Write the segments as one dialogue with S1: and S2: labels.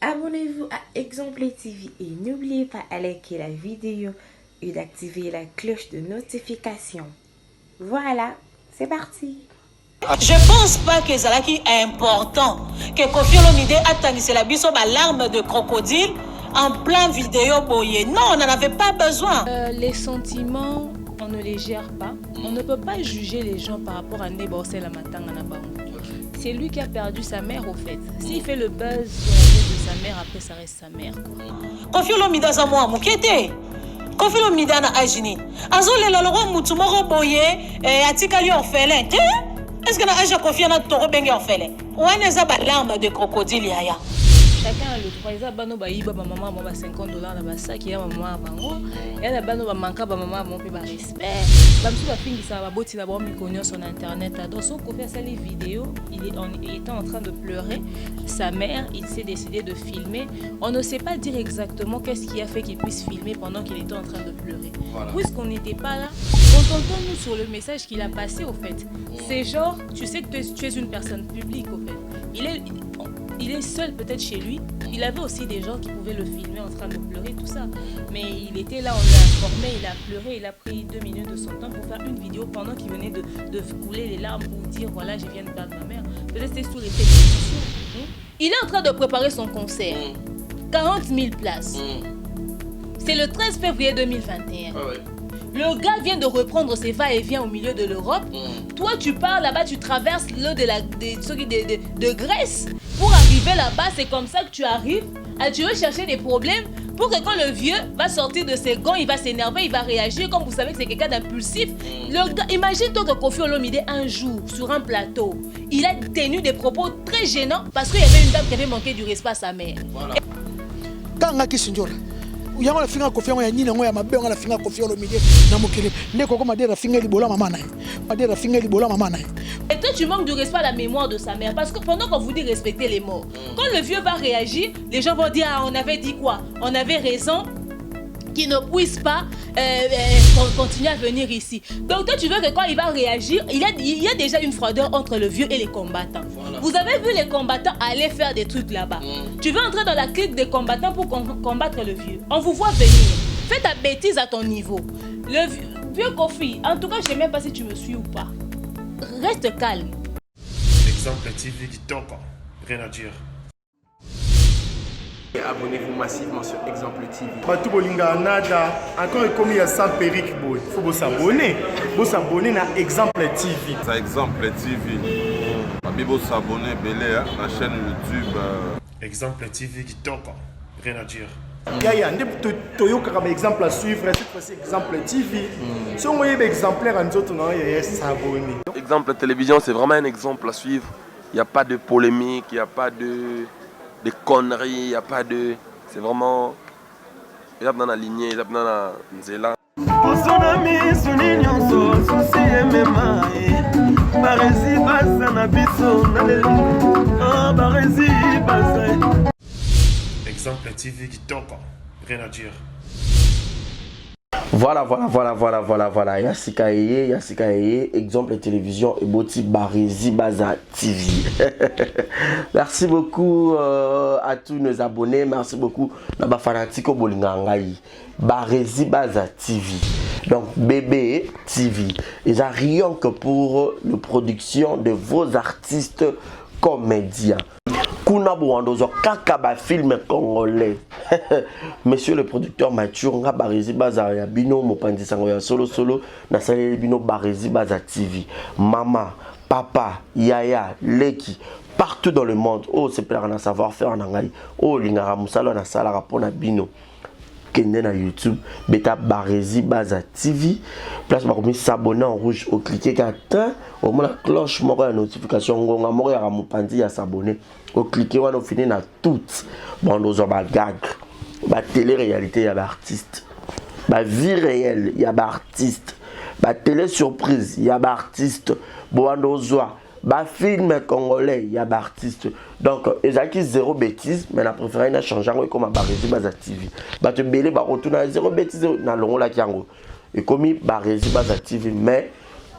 S1: Abonnez-vous à Exemple TV et n'oubliez pas de liker la vidéo et d'activer la cloche de notification. Voilà, c'est parti.
S2: Je pense pas que ça est important que Koffi Olomide attendisse la biso ma larme de crocodile en plein vidéo boyé. Non, on n'en avait pas besoin.
S3: Les sentiments, on ne les gère pas. On ne peut pas juger les gens par rapport à Neborsel la matanga na bango. C'est lui qui a perdu sa mère au fait. S'il fait le buzz sur la tête de sa mère, après ça reste sa mère.
S2: Koffi Olomide a moi mukete. Koffi Olomide na ajini. Azole la loro mutu moko boyé atikali orphelin. Est-ce que na aja Koffi na toro bengi orphelin? Ou ane za ba larme de crocodile yaya.
S3: Chacun a le droit. Il y a bano ba iba ba maman ba $50 na ba sac, il y a maman bango. Il y a bano ba manka ba maman mon pe ba respect. Ba msu ba fingi ça ba boti la ba mi konyo sur internet. Donc son Koffi a fait les vidéos, il était en train de pleurer. Sa mère, il s'est décidé de filmer. On ne sait pas dire exactement qu'est-ce qui a fait qu'il puisse filmer pendant qu'il était en train de pleurer. Voilà. Puisqu'on n'était pas là, on entend nous sur le message qu'il a passé au fait. C'est genre, tu sais que tu es une personne publique au fait. Il est seul peut-être chez lui. Il avait aussi des gens qui pouvaient le filmer en train de pleurer, tout ça. Mais il était là, on l'a informé, il a pleuré, il a pris 2 minutes de son temps pour faire une vidéo pendant qu'il venait de couler les larmes pour dire voilà, je viens de perdre ma mère. Peut-être c'était sous l'effet de l'émotion. Il est en train de préparer son concert. 40 000 places. C'est le 13 février 2021. Ah ouais. Le gars vient de reprendre ses va-et-vient au milieu de l'Europe. Toi, tu pars là-bas, tu traverses l'eau de Grèce. Pour arriver là-bas, c'est comme ça que tu arrives. Tu veux chercher des problèmes pour que quand le vieux va sortir de ses gants, il va s'énerver, il va réagir. Comme vous savez que c'est quelqu'un d'impulsif. Imagine-toi que Koffi Olomide un jour, sur un plateau, il a tenu des propos très gênants parce qu'il y avait une dame qui avait manqué du respect à sa mère. Voilà.
S4: Yango la finga Koffi ya nini ngo ya mabenga la finga Koffi Olomide na mokili ndeko koma dera finga libola mama na madera finga libola mama na.
S3: Et toi tu manques de respect à la mémoire de sa mère parce que pendant qu'on vous dit respecter les morts, quand le vieux va réagir, les gens vont dire ah, on avait dit quoi, on avait raison qu'il ne puisse pas continuer à venir ici. Donc toi tu veux que quand il va réagir, il y a déjà une froideur entre le vieux et les combattants. Voilà. Vous avez vu les combattants aller faire des trucs là-bas. Tu veux entrer dans la clique des combattants pour combattre le vieux. On vous voit venir. Fais ta bêtise à ton niveau. Le vieux Koffi, en tout cas je ne sais même pas si tu me suis ou pas. Reste calme.
S5: Exemple TV qui toque, rien à dire.
S6: Abonnez-vous massivement sur Exemple TV.
S5: Batou bolinga nada, encore comme il y a 100 perruques, il faut vous s'abonner. Vous s'abonner à Exemple TV.
S7: C'est Exemple TV. Vous s'abonner à la chaîne YouTube.
S5: Exemple TV qui toque, rien à dire.
S6: Il y a un exemple à suivre, cette fois-ci Exemple TV. Si on voit un exemplaire en autres, il y a s'abonner.
S8: Exemple télévision, c'est vraiment un exemple à suivre. Il n'y a pas de polémique, il n'y a pas de conneries, il n'y a pas de... C'est vraiment... Il y a dans la lignée, il y a dans la nzela.
S5: Exemple TV qui toque, rien à dire.
S9: Voilà. Yassika Eye, exemple télévision et Boti Barési Baza TV. Merci beaucoup à tous nos abonnés. Merci beaucoup à nos fanatiques au Bolingangaï. Barési Baza TV. Donc bébé TV. Ils n'ont rien que pour la production de vos artistes comédiens. Kuna Bouandozo Kakaba film congolais. Monsieur le producteur Mathieu nga Barési Baza ya bino mopandi sango ya solo na salé bino Barési Baza TV. Maman, papa, yaya, leki partout dans le monde. Oh c'est plein de savoir-faire en angai. Oh lingara musalo na sala rapona bino. Kende na YouTube, beta Barési Baza TV. Place par comme s'abonner en rouge au cliquer qu'atteint au moins la cloche moko la notification ngonga moko ya mopandi ya s'abonner. Au cliquer on finit na toutes. Bon nous on va gag. Ba télé-réalité y a artiste. Ba vie réelle y a artiste. Ba télé surprise y a artiste. Bon nous ba film congolais y a artiste. Donc ezaki zéro bêtise mais la préféré na changer comme Barési Baza TV. Ba te belé ba retourner zéro bêtise na longo la kiango. Et comme Barési Baza TV mais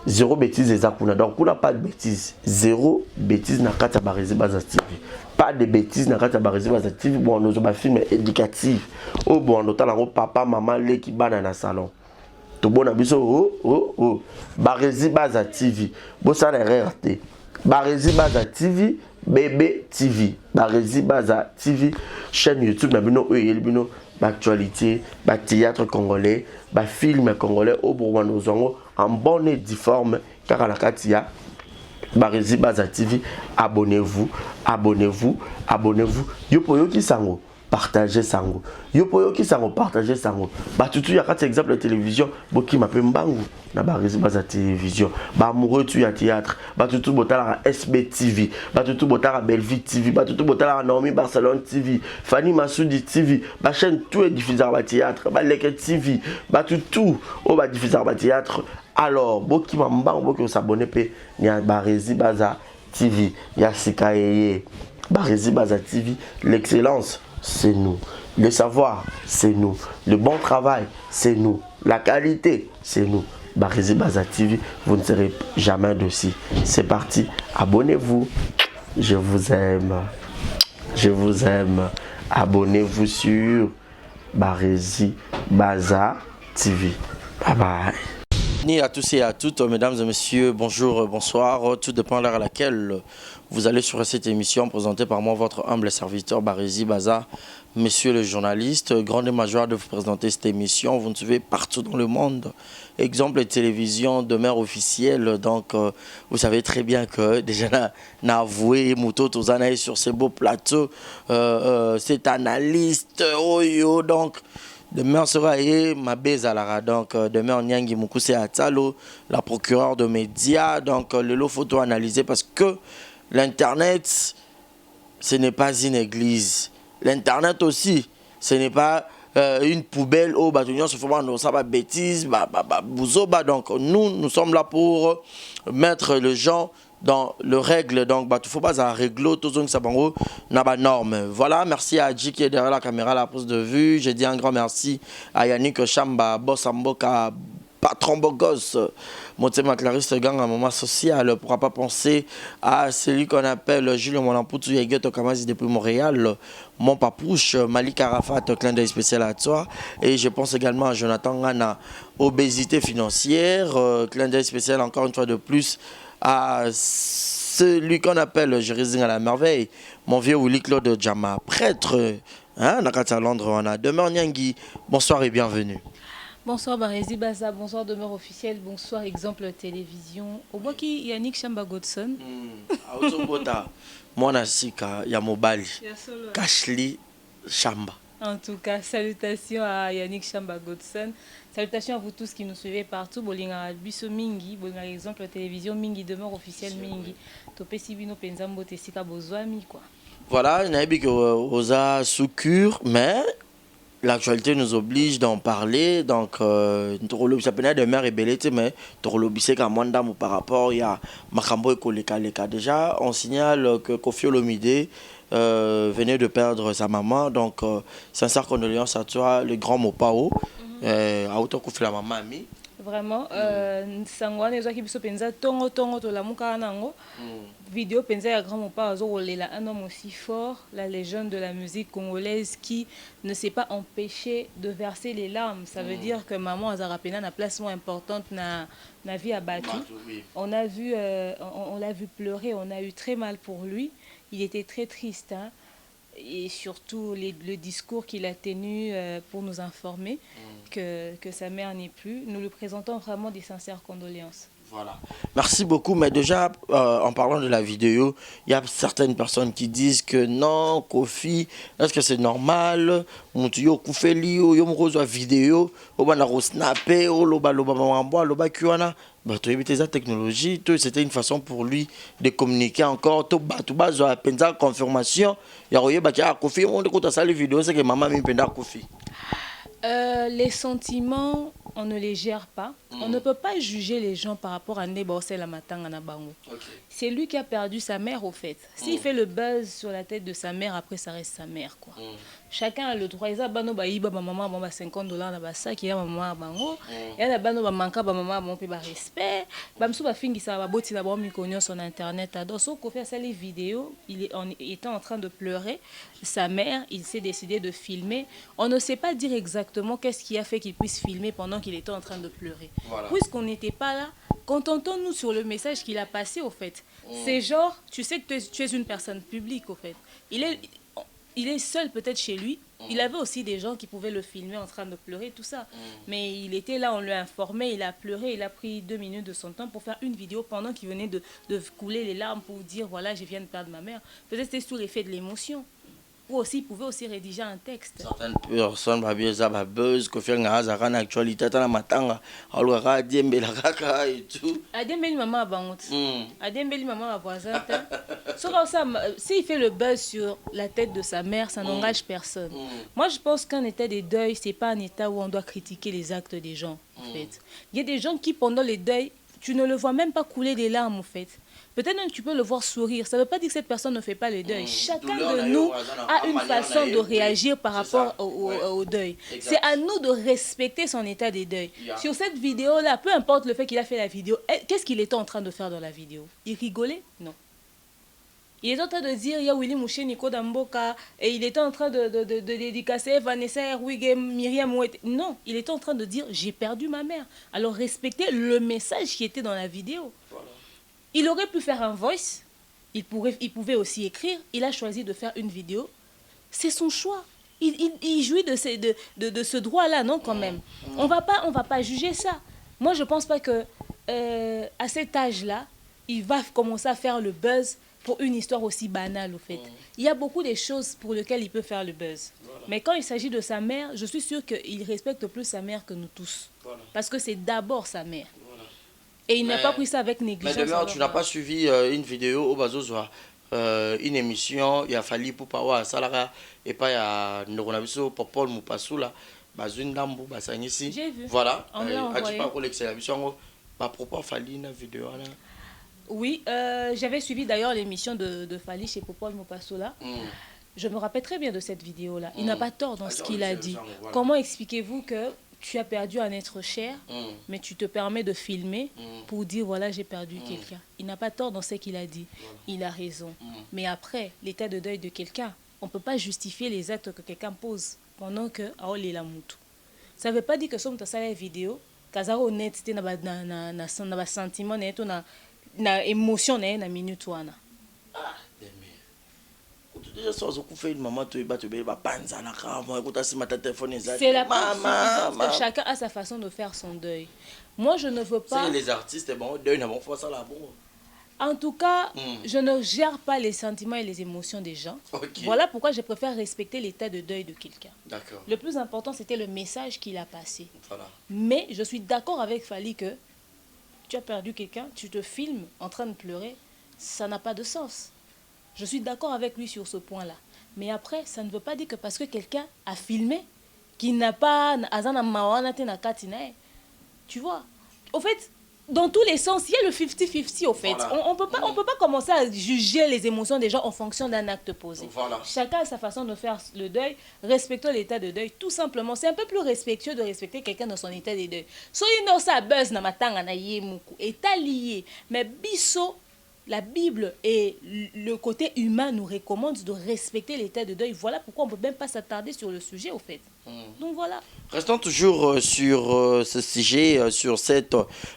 S9: zéro bêtise ezakuna. Donc on n'a pas de bêtise. Zéro bêtise na kata Barési Baza TV. pas de bêtises dans la Barésie Baza TV. Bon, nous avons un film éducatif. Oh, bon, nous avons papa, maman, les qui banent dans le salon. Tout bon, oh. Barésie Baza TV. Bon, ça n'a rien raté. Barésie Baza TV, Bébé TV. Barésie Baza TV, chaîne YouTube, nous actualité, théâtre congolais, film congolais, au Bourgoin, nous avons en bonne et difforme, car à la Katia. Barésie Baza TV, abonnez-vous. Yopoyo qui sango, partagez sango. Yopoyo qui sango, partagez sango. Batutu ya kati exemple de télévision, boki mape mbangu na Barésie Baza télévision. Amoureux tu ya théâtre, batutu botala SB TV, batutu botala Belleville TV, batutu botala Naomi Barcelone TV, Fanny Massoudi TV, ba chaîne tout est diffusé à théâtre, ba Leke TV, batutu o ba diffusé à théâtre. Alors, boki mambang boki s'abonner pe ni a Barésie Baza TV, ya Sikaye. Barésie Baza TV, l'excellence, c'est nous. Le savoir, c'est nous. Le bon travail, c'est nous. La qualité, c'est nous. Barésie Baza TV, vous ne serez jamais dessus. C'est parti, abonnez-vous. Je vous aime. Je vous aime. Abonnez-vous sur Barésie Baza TV. Bye bye. À tous et à toutes, mesdames et messieurs, bonjour, bonsoir. Tout dépend de l'heure à laquelle vous allez sur cette émission présentée par moi, votre humble serviteur Barésie Baza. Messieurs les journalistes, grande joie de vous présenter cette émission. Vous nous suivez partout dans le monde. Exemple, télévision de mère officielle. Donc, vous savez très bien que déjà, n'a avoué Mouto Tozanaï sur ces beaux plateaux. C'est analyste, oyo, donc. Demain sera ma Bézalara, donc demain Nyangi Mukuse Atalo, la procureure de médias, donc le lot photo analysé parce que l'internet ce n'est pas une église. L'internet aussi, ce n'est pas une poubelle au bâtonnier, ce n'est pas bêtise, donc nous sommes là pour mettre les gens dans le règle, donc il ne faut pas régler tout ça n'a pas norme. Voilà, merci à Adji qui est derrière la caméra, la prise de vue. Je dis un grand merci à Yannick Chamba, Bossamboka, patron Bogos, Motema Clarisse Gang, un moment social. Pourquoi pas penser à celui qu'on appelle Julien Monampoutou Yegueto Kamazi depuis Montréal, mon papouche, Malik Arafat, clin d'œil spécial à toi. Et je pense également à Jonathan Gana, obésité financière, clin d'œil spécial encore une fois de plus à celui qu'on appelle Jérézine à la merveille, mon vieux Willy Claude Djama, prêtre, hein, Nakata Londres, on a Demeure Nyangi. Bonsoir et bienvenue.
S3: Bonsoir Barésie Baza, bonsoir Demeure officielle, bonsoir Exemple Télévision. Au bois qui Yannick Chamba Godson.
S9: Moi Nasika Yamobali, Kashli Chamba.
S3: En tout cas, salutations à Yannick Chamba Godson. Salutations à vous tous qui nous suivez partout. Bolinga Biso Mingi, Bolinga Exemple Télévision Mingi, Demeure officielle Mingi. Topé Sibino Penzambo Tessika Bozwami quoi.
S9: Voilà, il y a que Oza sous cure, mais l'actualité nous oblige d'en parler. Donc, ça peut être de mère et bellité, mais par rapport à Makambo et Koleka. Déjà, on signale que Kofi Olomide venait de perdre sa maman. Donc, sincère condoléances à toi, le grand Mopao. À autant Kofi la maman ami.
S3: Vraiment, sangwana ezaki biso penza tongo to la muka nango. Vidéo penza ya grand Mopao azolela un homme aussi fort, la légende de la musique congolaise qui ne s'est pas empêché de verser les larmes. Ça veut dire que maman Azarapena a place importante na vie à battu. On a vu on l'a vu pleurer, on a eu très mal pour lui. Il était très triste hein. Et surtout le discours qu'il a tenu pour nous informer que sa mère n'est plus. Nous lui présentons vraiment des sincères condoléances.
S9: Voilà. Merci beaucoup, mais déjà en parlant de la vidéo, il y a certaines personnes qui disent que non, Kofi, est-ce que c'est normal? Yo Koufeli, yo mrozo vidéo, on a snappé, loba la technologie, c'était une façon pour lui de communiquer encore. Tout bas, confirmation. Il y a Kofi, on écoute ça les vidéos, c'est que maman m'a penda Kofi.
S3: Les sentiments, on ne les gère pas. On ne peut pas juger les gens par rapport à Nebosé la Matanga na Bango. C'est lui qui a perdu sa mère, au fait. S'il fait le buzz sur la tête de sa mère, après ça reste sa mère, quoi. Chacun a le droit. Il y a bano ba iba ba maman ba $50 na ba sac, il y a maman bango. Il y a bano ba manka ba maman mon pe ba respect. Ba msu ba fingi sa ba boti na ba mi konyo sur internet. Donc so ko fait ça les vidéos, il était en train de pleurer. Sa mère, il s'est décidé de filmer. On ne sait pas dire exactement qu'est-ce qui a fait qu'il puisse filmer pendant qu'il était en train de pleurer. Voilà. Puisqu'on n'était pas là, contentons-nous sur le message qu'il a passé, au fait. C'est genre, tu sais que tu es une personne publique, au fait. Il est seul peut-être chez lui. Il avait aussi des gens qui pouvaient le filmer en train de pleurer, tout ça. Mais il était là, on lui a informé, il a pleuré, il a pris 2 minutes de son temps pour faire une vidéo pendant qu'il venait de couler les larmes pour dire, voilà, je viens de perdre ma mère. Peut-être c'était sous l'effet de l'émotion. Ou aussi, il pouvait aussi rédiger un texte.
S9: Certaines personnes ont buzz, qui font une actualité dans la matanga, alors et tout.
S3: Adembeli maman a bangout. Adembeli maman a voisin. S'il fait le buzz sur la tête de sa mère, ça n'engage personne. Moi, je pense qu'un état de deuil, c'est pas un état où on doit critiquer les actes des gens, en fait. Il y a des gens qui, pendant les deuils, tu ne le vois même pas couler des larmes, en fait. Peut-être même que tu peux le voir sourire. Ça ne veut pas dire que cette personne ne fait pas le deuil. Chacun de nous a une façon de réagir par rapport au deuil. C'est à nous de respecter son état de deuil. Sur cette vidéo-là, peu importe le fait qu'il a fait la vidéo, qu'est-ce qu'il était en train de faire dans la vidéo? Il rigolait? Non. Il était en train de dire, il y a Willy Mouché, Nico Damboka, et il était en train de dédicacer Vanessa Erwige, Myriam Ouette. Non, il était en train de dire, j'ai perdu ma mère. Alors respectez le message qui était dans la vidéo. Voilà. Il aurait pu faire un voice, il pouvait aussi écrire, il a choisi de faire une vidéo. C'est son choix. Il jouit de ce droit-là, non, quand même. On va pas juger ça. Moi, je ne pense pas que à cet âge-là, il va commencer à faire le buzz pour une histoire aussi banale, au fait. Il y a beaucoup de choses pour lesquelles il peut faire le buzz. Voilà. Mais quand il s'agit de sa mère, je suis sûre qu'il respecte plus sa mère que nous tous. Voilà. Parce que c'est d'abord sa mère. Et il n'a pas pris ça avec négligence.
S9: Mais demain, tu n'as pas suivi une vidéo au Bazozoa, une émission, il a fallu pour Pawa Salara, et pas il y a Neuronabiso pour Paul Moupassoula, Bazoun Dambo, Basangisi.
S3: J'ai vu.
S9: Voilà. As-tu pas collé l'excellence? Bah, pourquoi Fali une vidéo là?
S3: Oui, j'avais suivi d'ailleurs l'émission de Fali chez Popol Moupassoula. Je me rappelle très bien de cette vidéo-là. Il n'a pas tort dans ce qu'il a dit. Voilà. Comment expliquez-vous que tu as perdu un être cher, mais tu te permets de filmer pour dire, voilà, j'ai perdu quelqu'un. Il n'a pas tort dans ce qu'il a dit. Voilà. Il a raison. Mais après, l'état de deuil de quelqu'un, on ne peut pas justifier les actes que quelqu'un pose pendant que ça ne veut pas dire que si on a la vidéo, que honnêteté na sentiment na émotion na minute wana.
S9: C'est la preuve
S3: que chacun a sa façon de faire son deuil. Moi, je ne veux pas...
S9: Les artistes, bon, deuil, ça là, bon.
S3: En tout cas, je ne gère pas les sentiments et les émotions des gens. Okay. Voilà pourquoi je préfère respecter l'état de deuil de quelqu'un. Le plus important, c'était le message qu'il a passé. Voilà. Mais je suis d'accord avec Fali que tu as perdu quelqu'un, tu te filmes en train de pleurer, ça n'a pas de sens. Je suis d'accord avec lui sur ce point-là. Mais après, ça ne veut pas dire que parce que quelqu'un a filmé, qu'il n'a pas... Tu vois? Au fait, dans tous les sens, il y a le 50-50 au fait. Voilà. On peut pas commencer à juger les émotions des gens en fonction d'un acte posé. Voilà. Chacun a sa façon de faire le deuil. Respectons l'état de deuil, tout simplement. C'est un peu plus respectueux de respecter quelqu'un dans son état de deuil. So, ça buzz na matanga na yemuku. État lié. Mais biso... La Bible et le côté humain nous recommandent de respecter l'état de deuil. Voilà pourquoi on ne peut même pas s'attarder sur le sujet, au fait. Donc voilà.
S9: Restons toujours sur ce sujet, sur cette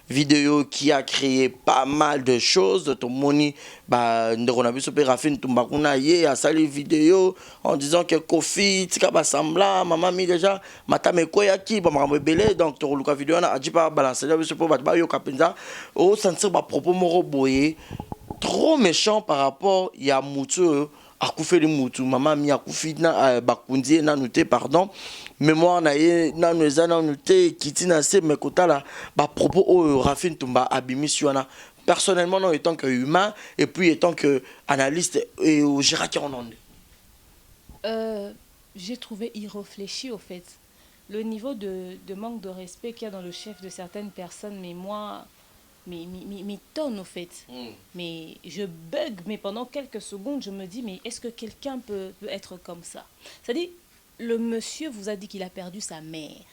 S9: vidéo qui a créé pas mal de choses. Ton moni, Rafin Tumbakuna a salué vidéo en disant que Kofi, Tika Sambla, maman mi déjà, Matame Koyaki, Bamabele, donc tu as vidéo, a dit pas balancer, je peux pas yo Kapenza, au sens de propos moroboye. Trop méchant par rapport à Moutou, à Koufeli Moutou, maman mi a Koufi na Bakundi na nouté pardon, mémoire na ye na nouza na nouté kitina se mekota la ba propos au Rafin Tumba abimisiona. Personnellement non étant que humain et puis étant que analyste et au Gérard qui en
S3: j'ai trouvé irréfléchi au fait. le niveau de manque de respect qu'il y a dans le chef de certaines personnes, mais moi, mais tonne au fait. Mais je bug, mais pendant quelques secondes, je me dis, mais est-ce que quelqu'un peut être comme ça? C'est-à-dire, le monsieur vous a dit qu'il a perdu sa mère.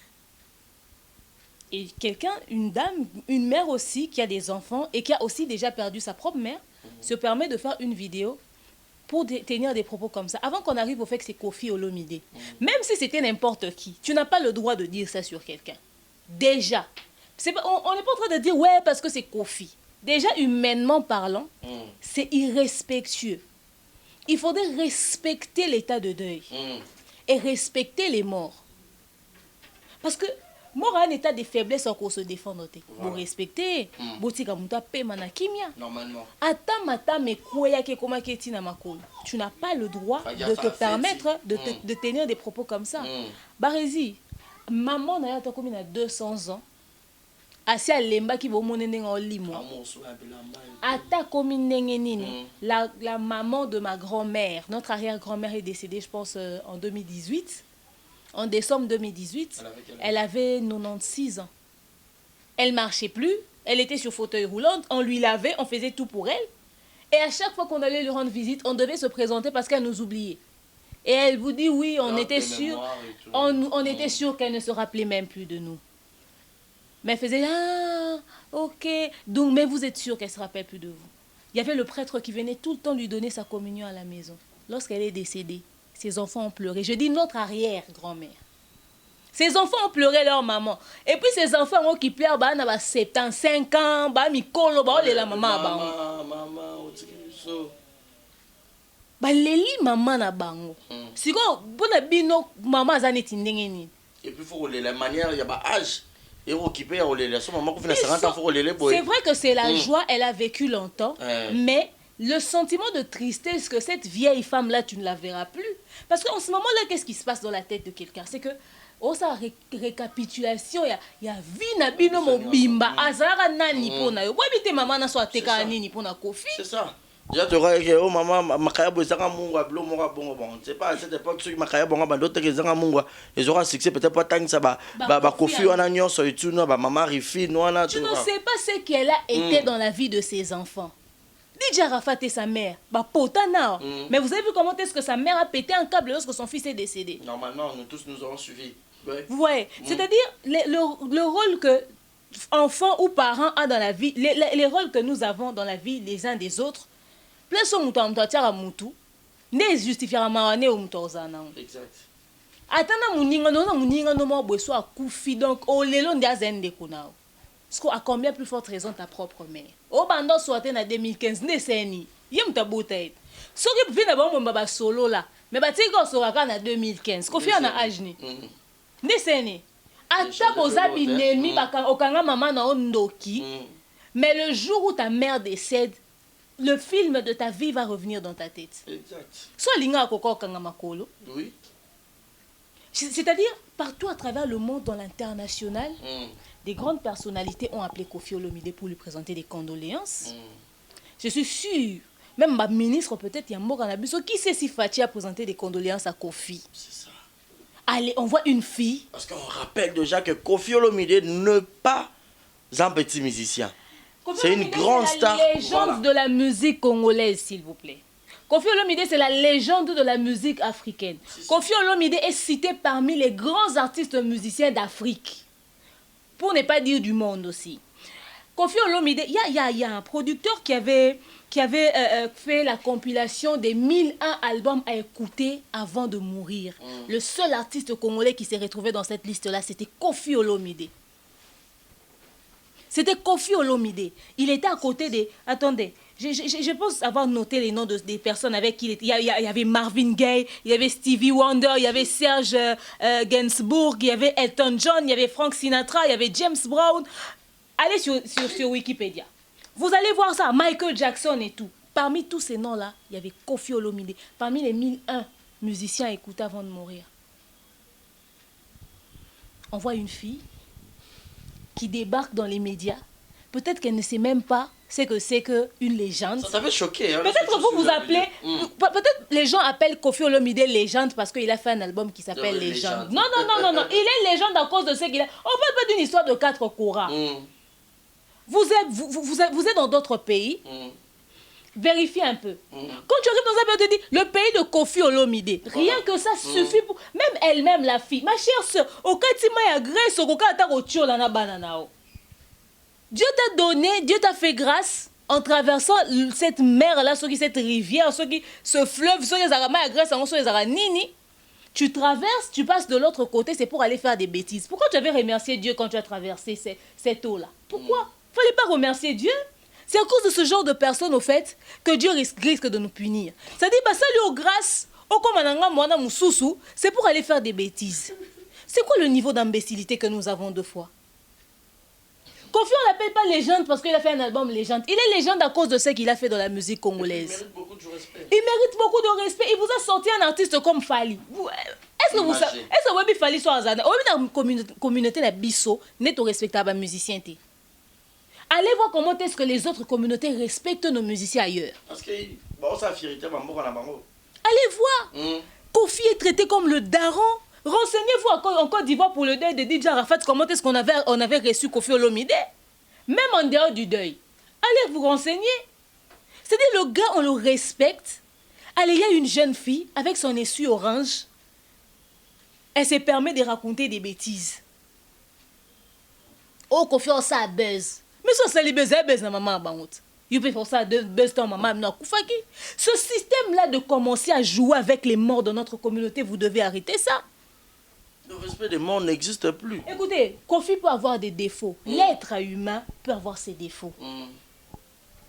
S3: Et quelqu'un, une dame, une mère aussi, qui a des enfants et qui a aussi déjà perdu sa propre mère, se permet de faire une vidéo pour tenir des propos comme ça. Avant qu'on arrive au fait que c'est Koffi Olomide, même si c'était n'importe qui, tu n'as pas le droit de dire ça sur quelqu'un. Déjà. On n'est pas en train de dire, ouais, parce que c'est Koffi. Déjà, humainement parlant, c'est irrespectueux. Il faudrait respecter l'état de deuil et respecter les morts. Parce que mort a un état de faiblesse pour se défendre. Vous respectez.
S9: Normalement.
S3: Tu n'as pas le droit de te permettre de tenir des propos comme ça. Barézi, maman n'a pas comme 200 ans. Asi alemba ki bomone ndenga olimo. Ata komi ndenge nini. La maman de ma grand-mère, notre arrière-grand-mère est décédée, je pense, en 2018. En décembre 2018, elle avait 96 ans. Elle marchait plus, elle était sur fauteuil roulant, on lui lavait, on faisait tout pour elle. Et à chaque fois qu'on allait lui rendre visite, on devait se présenter parce qu'elle nous oubliait. Et elle vous dit oui, on était sûr, on était sûr qu'elle ne se rappelait même plus de nous. Mais elle faisait ah, ok, donc mais vous êtes sûr qu'elle ne se rappelle plus de vous. Il y avait le prêtre qui venait tout le temps lui donner sa communion à la maison. Lorsqu'elle est décédée, ses enfants ont pleuré. Je dis notre arrière-grand-mère. Ses enfants ont pleuré leur maman. Et puis ces enfants qui pleurent, bah, on a 75 ans, bah, mikolo, bah, on est la maman. Bah, leli maman na bango. Si quoi, bon bino maman zaneti ndengeni.
S9: Et puis faut la manière, il y a pas âge. Et occupé à les son maman qui fait 50 ans faut les
S3: c'est vrai que c'est la joie, elle a vécu longtemps, mais le sentiment de tristesse que cette vieille femme-là, tu ne la verras plus. Parce qu'en ce moment-là, qu'est-ce qui se passe dans la tête de quelqu'un? C'est que, oh, sa récapitulation, il y a Vina Bino Mobimba, Azara Nani Pona, Wabite Maman na soit Teka Nini Pona Koffi.
S9: C'est ça. Déjà, tu vois que, oh, maman, Makaya Bozanga Mungwa, Blo Mora Bongo, bon, c'est pas à cette époque, ceux qui Makaya Bonga, d'autres qui Zanga Mungwa, ils auront un succès, peut-être pas tant que ça, Koffi, on a Nyon, sur YouTube, maman Rifi, non, on a.
S3: Tu ne sais pas ce qu'elle a été dans la vie de ses enfants. Déjà Rafat et sa mère, mais vous avez vu comment est-ce que sa mère a pété un câble lorsque son fils est décédé?
S9: Normalement, nous tous nous aurons suivi.
S3: Ouais. C'est-à-dire le rôle que enfant ou parent a dans la vie, les rôles que nous avons dans la vie les uns des autres, plein son mouton à moutou, ne justifiera mané ou moutorzana.
S9: Exact.
S3: Atana mouninga no mo bosso a Koffi donc o lelo ndiazende kunao. À combien plus forte raison ta propre mère? Au bandon soit en 2015, ne seni. Yem ta bouteille. Ce qui vient d'abord mon baba solo là. Mais bah tu sais qu'on sera en 2015. Koffi en a âge ni. Ne seni. Ata boza binemi baka okanga maman na ondoki. Mais le jour où ta mère décède, le film de ta vie va revenir dans ta tête.
S9: Exact.
S3: Soit linga koko okanga makolo.
S9: Oui.
S3: C'est-à-dire partout à travers le monde, dans l'international. Des grandes personnalités ont appelé Koffi Olomide pour lui présenter des condoléances. Je suis sûre, même ma ministre peut-être Yambo Kanabiso, qui sait si Fatih a présenté des condoléances à Koffi? C'est ça. Allez, on voit une fille.
S9: Parce qu'on rappelle déjà que Koffi Olomide n'est pas un petit musicien. C'est une grande star.
S3: C'est la légende de la musique congolaise, s'il vous plaît. Koffi Olomide, c'est la légende de la musique africaine. Koffi Olomide est cité parmi les grands artistes musiciens d'Afrique. Pour ne pas dire du monde aussi. Koffi Olomide, il y a un producteur qui avait fait la compilation des 1001 albums à écouter avant de mourir. Le seul artiste congolais qui s'est retrouvé dans cette liste-là, c'était Koffi Olomide. C'était Koffi Olomide. Il était à côté des... Attendez, je pense avoir noté les noms des personnes avec qui il était. Il y avait Marvin Gaye, il y avait Stevie Wonder, il y avait Serge Gainsbourg, il y avait Elton John, il y avait Frank Sinatra, il y avait James Brown. Allez sur Wikipédia. Vous allez voir ça, Michael Jackson et tout. Parmi tous ces noms-là, il y avait Koffi Olomide. Parmi les 1001 musiciens à écouter avant de mourir. On voit une fille qui débarque dans les médias. Peut-être qu'elle ne sait même pas c'est que une légende.
S9: Ça t'avait choqué. Hein,
S3: peut-être vous appelez, peut-être les gens appellent Koffi Olomide légende parce qu'il a fait un album qui s'appelle Légende. Non, il est légende à cause de ce qu'il a. On parle pas d'une histoire de 4 courants. Vous êtes dans d'autres pays. Vérifiez un peu. Quand tu arrives dans un pays, tu dis le pays de Koffi Olomide. Rien que ça suffit pour. Même elle-même, la fille. Ma chère soeur, au cas où il y a grâce, au cas où tu as la banana. Dieu t'a donné, Dieu t'a fait grâce en traversant cette mer-là, cette rivière, ce fleuve, tu traverses, tu passes de l'autre côté, c'est pour aller faire des bêtises. Pourquoi tu avais remercié Dieu quand tu as traversé cette eau-là? Pourquoi? Il ne fallait pas remercier Dieu. C'est à cause de ce genre de personnes, au fait, que Dieu risque de nous punir. Ça dit, salut aux grâces, c'est pour aller faire des bêtises. C'est quoi le niveau d'imbécilité que nous avons deux fois? Koffi, on l'appelle pas légende parce qu'il a fait un album légende. Il est légende à cause de ce qu'il a fait dans la musique congolaise. Il mérite beaucoup de respect. Il mérite beaucoup de respect. Il vous a sorti un artiste comme Fali. Est-ce que vous savez, est-ce que Fali soit un zana? Dans la communauté de Bisso, n'est respectable musicien. Allez voir comment est-ce que les autres communautés respectent nos musiciens ailleurs. Parce que allez voir. Koffi est traité comme le daron. Renseignez-vous en Côte d'Ivoire pour le deuil de DJ Arafat, comment est-ce qu'on avait reçu Koffi Olomide. Même en dehors du deuil. Allez vous renseigner. C'est-à-dire le gars, on le respecte. Allez, il y a une jeune fille avec son essuie orange. Elle se permet de raconter des bêtises. Oh, Koffi, ça a buzz. Mais ça, c'est les buzz dans maman bangout. Il peut faire ça buzz dans maman non koufaki. Ce système-là de commencer à jouer avec les morts de notre communauté, vous devez arrêter ça.
S9: Le respect des morts n'existe plus.
S3: Écoutez, Koffi peut avoir des défauts. L'être humain peut avoir ses défauts.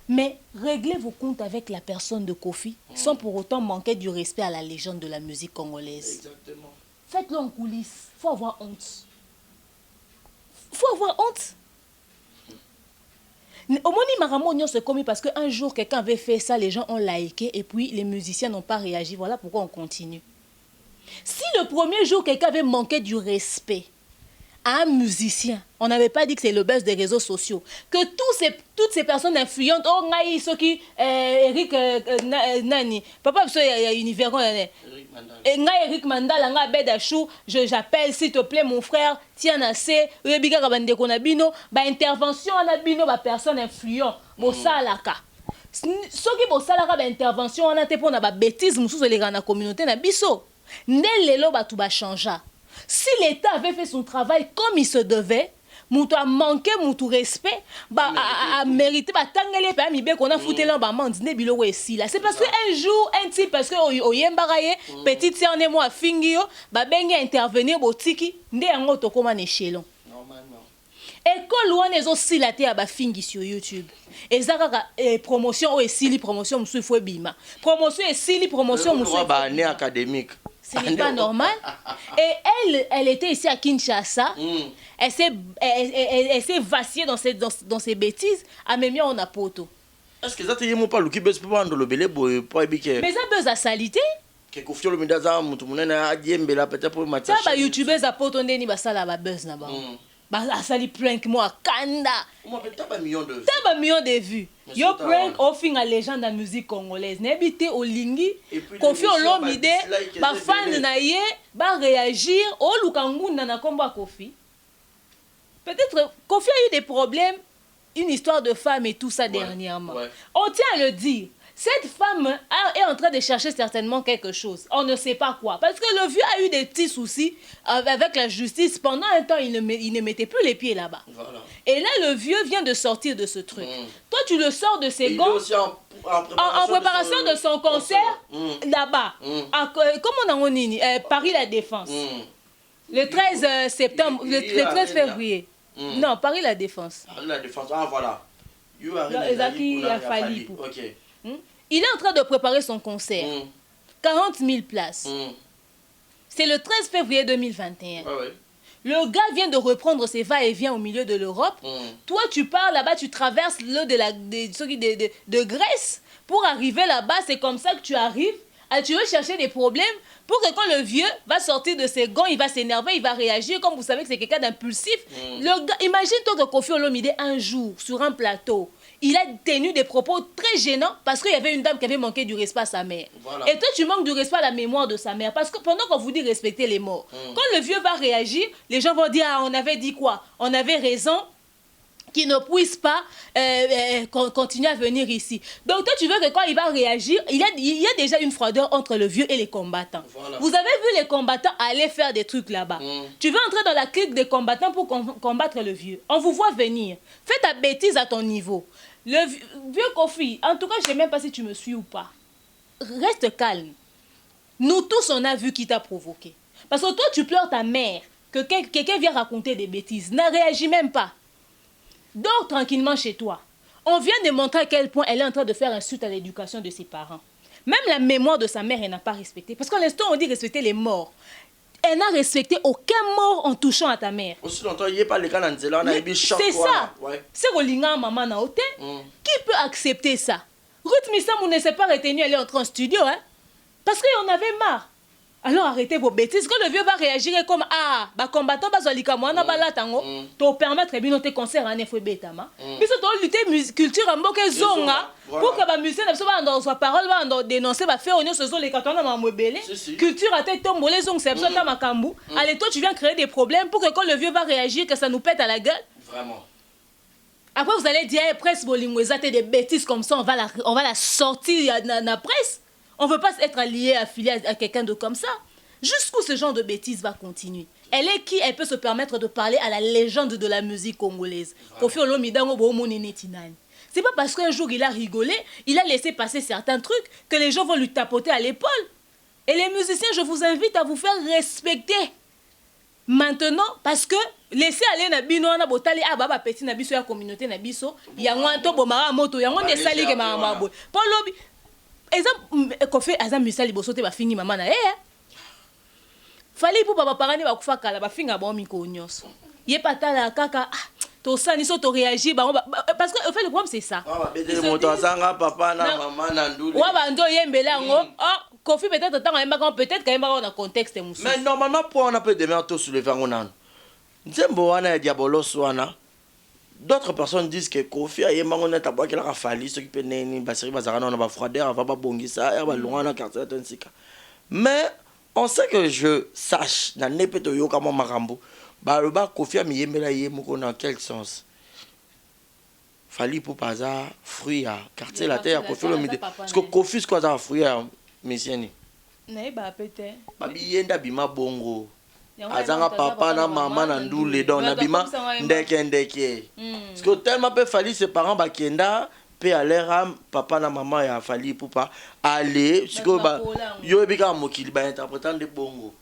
S3: Mais réglez vos comptes avec la personne de Koffi sans pour autant manquer du respect à la légende de la musique congolaise.
S9: Exactement.
S3: Faites-le en coulisses. Il faut avoir honte. Il faut avoir honte. Au moins, Maramo s'est commis parce qu'un jour, quelqu'un avait fait ça, les gens ont liké et puis les musiciens n'ont pas réagi. Voilà pourquoi on continue. Si le premier jour, quelqu'un avait manqué du respect à un musicien, on n'avait pas dit que c'est le buzz des réseaux sociaux, que toutes ces personnes influentes, oh, Ngaï, Soki, Eric, Nani, papa, il y a univers, Eric Mandala, Nga Bedachou, j'appelle, s'il te plaît, mon frère, tiens assez, Rebiga Rabandeko Nabino, intervention en Nabino, personne influente, Bossalaka. Soki Bossalaka, intervention en Nate pour na bêtise, moussous, les gars, na communauté, na biso. Nelelo batuba changea. Si l'État avait fait son travail comme il se devait, Moutou a manqué moutou respect, a mérité, tangele pa mi be qu'on a foutu là ba mandi ne bilo wesi là. C'est parce que un jour un type parce que oyembaraye petite sœur ne moi fingio ba bengi intervenir botiki nde yango to koma échelon. Normalement. École wana ezo silate ya ba fingi sur YouTube. Ezaka promotion o esili promotion musu fo bima. Promotion esili promotion musu
S9: ba année académique.
S3: Ce n'est pas normal. Et elle était ici à Kinshasa. Elle s'est vacillée dans ses bêtises. À même on a poto.
S9: Est-ce que ça te dit pas le qui buzz pas dans le belé pour ébiquer?
S3: Mais ça buzz à salité.
S9: Que Koffi Olomide za mutu munena adiembe la peut-être pour match.
S3: Ça ba YouTubers à poto ndeni ba sala ba buzz na ba. Ba sali prank moi kanda.
S9: On m'appelle taba million de vues.
S3: Taba million de vues. Yo prank offing à légende de la musique congolaise. N'habite au Lingi. Koffi Olomide ba fan na ye ba réagir au Lukangunda na komba Koffi. Peut-être Koffi a eu des problèmes, une histoire de femme et tout ça dernièrement. On tient à le dire. Cette femme est en train de chercher certainement quelque chose. On ne sait pas quoi. Parce que le vieux a eu des petits soucis avec la justice. Pendant un temps, il ne mettait plus les pieds là-bas. Voilà. Et là, le vieux vient de sortir de ce truc. Toi, tu le sors de ses gants. En préparation de son concert là-bas. Comment on dit Paris La Défense. Le 13 septembre, le 13 février. Non, Paris La Défense.
S9: Paris La Défense, ah voilà.
S3: Il a fallu. Ok. Il est en train de préparer son concert. 40 000 places. C'est le 13 février 2021. Le gars vient de reprendre ses va-et-vient au milieu de l'Europe. Toi, tu pars là-bas, tu traverses l'eau de Grèce. Pour arriver là-bas, c'est comme ça que tu arrives Alors, tu veux chercher des problèmes pour que quand le vieux va sortir de ses gants, il va s'énerver, il va réagir. Comme vous savez que c'est quelqu'un d'impulsif. Imagine-toi que Koffi Olomide, un jour, sur un plateau, il a tenu des propos très gênants parce qu'il y avait une dame qui avait manqué du respect à sa mère. Voilà. Et toi, tu manques du respect à la mémoire de sa mère. Parce que pendant qu'on vous dit respecter les morts, quand le vieux va réagir, les gens vont dire, ah, on avait dit quoi? On avait raison qu'il ne puisse pas continuer à venir ici. Donc toi, tu veux que quand il va réagir, il y a déjà une froideur entre le vieux et les combattants. Voilà. Vous avez vu les combattants aller faire des trucs là-bas. Tu veux entrer dans la clique des combattants pour combattre le vieux. On vous voit venir. Fais ta bêtise à ton niveau. Le vieux Koffi, en tout cas, je ne sais même pas si tu me suis ou pas. Reste calme. Nous tous, on a vu qui t'a provoqué. Parce que toi, tu pleures ta mère, que quelqu'un vient raconter des bêtises. Ne réagis même pas. Dors tranquillement chez toi. On vient de montrer à quel point elle est en train de faire insulte à l'éducation de ses parents. Même la mémoire de sa mère, elle n'a pas respecté. Parce qu'à l'instant, on dit respecter les morts. Elle n'a respecté aucun mort en touchant à ta mère.
S9: Aussi longtemps, il n'y a pas les cas dans le on a eu choc.
S3: C'est ça. C'est Rolinga, maman, na hôtel. Qui peut accepter ça? Ruth Missam ne s'est pas retenue, elle est entrée en studio, hein? Parce qu'on avait marre. Alors arrêtez vos bêtises. Quand le vieux va réagir comme ah, bah combattant bazolika moana balatango, to permettre bien te concert en effet betama. Mais ça doit lutter culture en boke zonga pour que ba musicien ne soit dans sa parole va dans dénoncer ba faire onyo ce sont les katana ma mwebele. Culture à tête tombe les zongs c'est ça ta makambu. Allez toi tu viens créer des problèmes pour que quand le vieux va réagir que ça nous pète à la gueule.
S9: Vraiment.
S3: Après vous allez dire presse bolingweza des bêtises comme ça on va la sortir dans la presse. On ne veut pas être lié, affilié à quelqu'un de comme ça. Jusqu'où ce genre de bêtises va continuer? Elle est qui? Elle peut se permettre de parler à la légende de la musique congolaise. Koffi Olomide c'est pas parce qu'un jour il a rigolé, il a laissé passer certains trucs que les gens vont lui tapoter à l'épaule. Et les musiciens, je vous invite à vous faire respecter. Maintenant, parce que laissez aller na bino na botali ah baba petit na biso ya communauté na biso yango to bomara moto yango de sali ke mama boy. Pour lobi exemple Koffi azam misali bosote ba fingi mama na fallait pour papa parani ba kufa kala ba finga ba miko nyonso ye patala kaka to sani so to réagir parce que en fait le problème c'est ça
S9: moto azanga papa na maman na ndule
S3: wa bando yembela ngo Koffi peut-être tant peut-être quand même dans un contexte musu
S9: mais normalement pour on a peut demain to soulever ngonan nzembo wana ya diabolos wana. D'autres personnes disent que Koffi a yemba ngona tabwa kila ka fali ce qui peut neni basiri bazarana na ba froideur va ba bongisa ya ba longana quartier tensika. Mais on sait que je sache na nepeto yo kama makambo ba le ba Koffi a miyembela yemoko dans quel sens? Fali pour paza fruit à quartier la terre Koffi Olomide parce que Koffi quoi ça fruit à misieni.
S3: Na ba pete.
S9: Ba biyenda bima bongo. Azanga papa na maman na ndule donc na bima ndeke parce que tellement peu fali ses parents bakenda pe alera papa na maman ya fali pour pas aller parce que ba yo bika mokili ba interprétant de bongo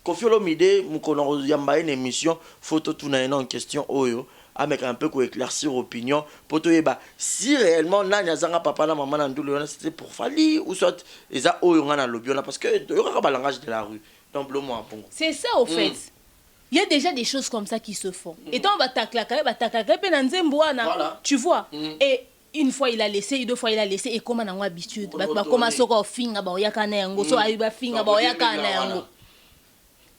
S9: Koffi Olomide mukono yamba une émission photo tout na en question oyo avec un peu pour éclaircir opinion pour te ba si réellement na azanga papa na maman na ndule c'était pour fali ou soit eza oyo ngana lobiona parce que yo ka ba langage de la rue.
S3: C'est ça au fait. Il y a déjà des choses comme ça qui se font. Et donc on va tacler, tu vois. Et une fois il a laissé, deux fois il a laissé et comme on a l'habitude, comme on finga ba yakana yango, so ayiba finga ba yakana yango.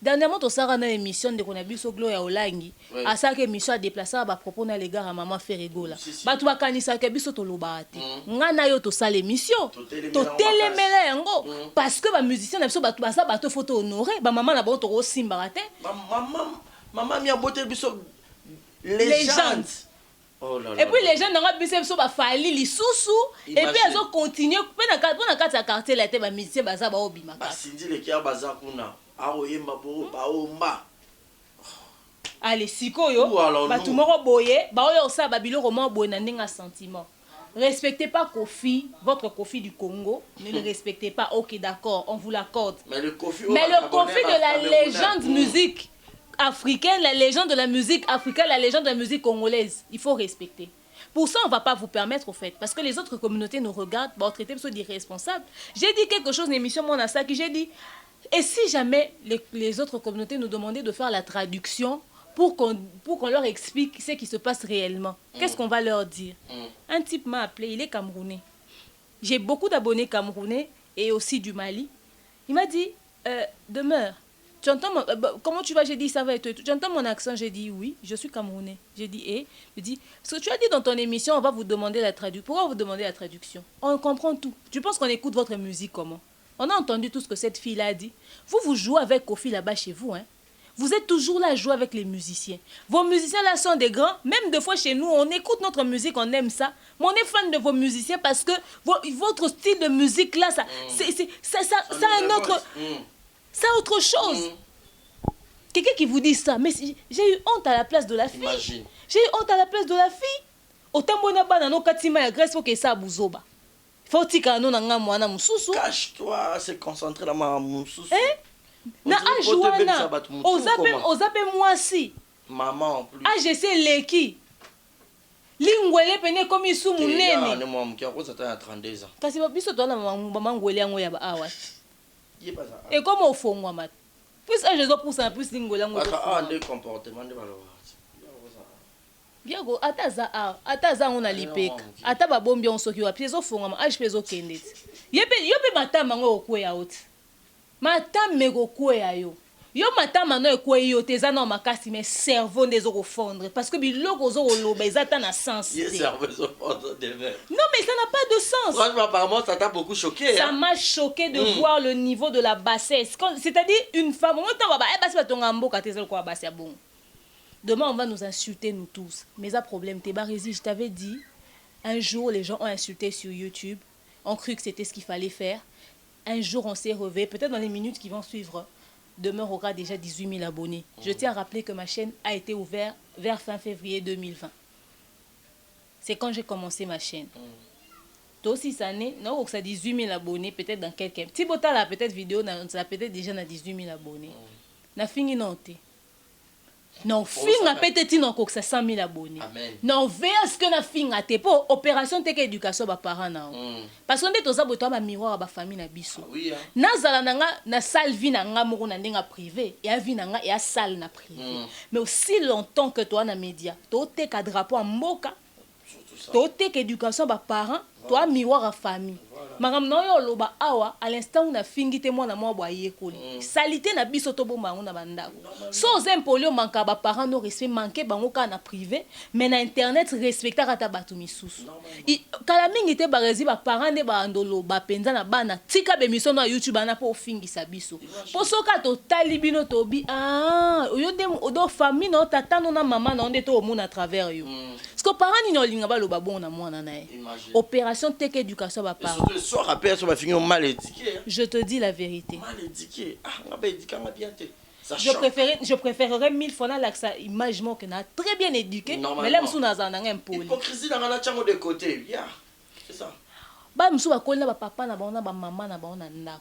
S3: Dernièrement, on s'est rendu à l'émission de Konabiso Gloria Olangi. À ça que l'émission a déplacé à propos de l'égard à maman Ferregola. Bah tu vas canisa que biso to lobate. Ngana yo to ça l'émission. To télémélé yango. Parce que bah musicien na biso bah ça bah to photo honoré. Bah maman na bon to simbarate.
S9: Maman mi a beauté biso légende. Oh là là.
S3: Et puis les gens n'ont pas biso bah fali li sousou et puis ils ont continué pendant quatre quartier là était bah musicien bah ça bah obima.
S9: Bah Cindy le kia baza kuna.
S3: Allez, sikoyo, tout le monde boye, ça babilo roman boye na sentiment. Respectez pas Koffi, votre Koffi du Congo, ne le respectez pas. OK, d'accord, on vous l'accorde.
S9: Mais le Koffi
S3: de la légende musique africaine, la légende de la musique africaine, la légende de la musique congolaise, il faut respecter. Pour ça, on ne va pas vous permettre, au fait. Parce que les autres communautés nous regardent, on traite d'irresponsables. J'ai dit quelque chose dans l'émission Monasaki, j'ai dit, et si jamais les autres communautés nous demandaient de faire la traduction pour qu'on leur explique ce qui se passe réellement, qu'est-ce qu'on va leur dire? Un type m'a appelé, il est camerounais. J'ai beaucoup d'abonnés camerounais et aussi du Mali. Il m'a dit, demeure. Tu entends comment tu vas? J'ai dit, ça va et tout. Tu entends mon accent? J'ai dit, oui, je suis camerounais. J'ai dit, et? J'ai dit, ce que tu as dit dans ton émission, on va vous demander la traduction. Pourquoi vous demandez la traduction? On comprend tout. Tu penses qu'on écoute votre musique comment? On a entendu tout ce que cette fille-là a dit. Vous jouez avec Kofi là-bas chez vous, hein? Vous êtes toujours là à jouer avec les musiciens. Vos musiciens là sont des grands. Même des fois chez nous, on écoute notre musique, on aime ça. Mais on est fan de vos musiciens parce que votre style de musique là, ça a un autre... C'est autre chose. Quelqu'un qui vous dit ça, mais j'ai eu honte à la place de la fille.
S9: Imagine.
S3: J'ai eu honte à la place de la fille. Autant bon na no katima ya Grèce pour que ça buzoba. Faut tika no nanga mwana mususu.
S9: Cache-toi, c'est concentré dans ma mususu.
S3: Na ajuana. Ozape moi si.
S9: Maman en plus.
S3: Ah je sais leki. Lingwele pene comme isu munene.
S9: Ne moi mkia ko ça à 32 ans.
S3: Kasi biso to na mama ngwele yango ya ba awa.
S9: Et
S3: comment au fond moi mat? Plus je dois pousser plus lingwele yango.
S9: Ah des comportements de valeur.
S3: Biago ataza on a lipek. Ata ba bombi on soki wa piezo fonga ma age peso kende. Yepe matama ngo okweya oti. Matama go kweya yo. Yo matama no ekwe yo teza na makasi mais cerveau ndezo fondre parce que biloko zo loba ezata na sens.
S9: Yes, cerveau zo fondre de verre.
S3: Non mais ça n'a pas de sens.
S9: Franchement apparemment ça t'a beaucoup choqué.
S3: Ça m'a choqué de voir le niveau de la bassesse. C'est-à-dire une femme on temps ba basi ba tonga mboka teza ko basi bon. Demain, on va nous insulter, nous tous. Mais à problème, t'es barési, je t'avais dit, un jour, les gens ont insulté sur YouTube, ont cru que c'était ce qu'il fallait faire. Un jour, on s'est réveillé, peut-être dans les minutes qui vont suivre, demain aura déjà 18 000 abonnés. Je tiens à rappeler que ma chaîne a été ouverte vers fin février 2020. C'est quand j'ai commencé ma chaîne. Toi aussi, ça n'est, non, ça 18 000 abonnés, peut-être dans quelques... Petit bota là, peut-être vidéo, ça peut-être déjà dans 18 000 abonnés. Na fini non, non, finga peut-être non que 100 000 abonnés. Non, vers ce que na finga te pour opération teke éducation ba parents na. Parce qu'on est tous aboto ba miroir ba famille na biso. Na zala nanga na salle vie na nga moko na ndenga privé et a vie na nga et a salle na privé. Mais aussi longtemps que toi na média, to te ka drapeau en mboka. To te ka éducation ba parents, toi miroir à famille. Magam no yo loba awa à l'instant on a fingi te moi na moi boye koli. Salité na biso to bomba on na bandako. Sans impolio manka ba parents no respect manqué bango ka na privé mais na internet respecta kata batu misusu. Kala mingi te barezi ba parents ne ba ndolo ba penza na bana tika be mission na YouTube na po fingi sa biso. Po soka to talibino to bi oyo de odo famille no tata no na maman na onde to omuna à travers yo. Parce que parents ni no linga ba loba bon na mwana na e. Opération teke éducation ba parents.
S9: Soir après sur ma fille mal éduqué.
S3: Je te dis la vérité.
S9: Mal éduqué. Ah, on va éduquer on bien te.
S3: Je préférerais 1000 fois là que ça image moi que na très bien éduqué mais là msou na zana impoli.
S9: Hypocrisie dans la chango de côté. Yeah. C'est ça.
S3: Ba msou ba kola ba papa na ba ona ba maman na ba ona ndako.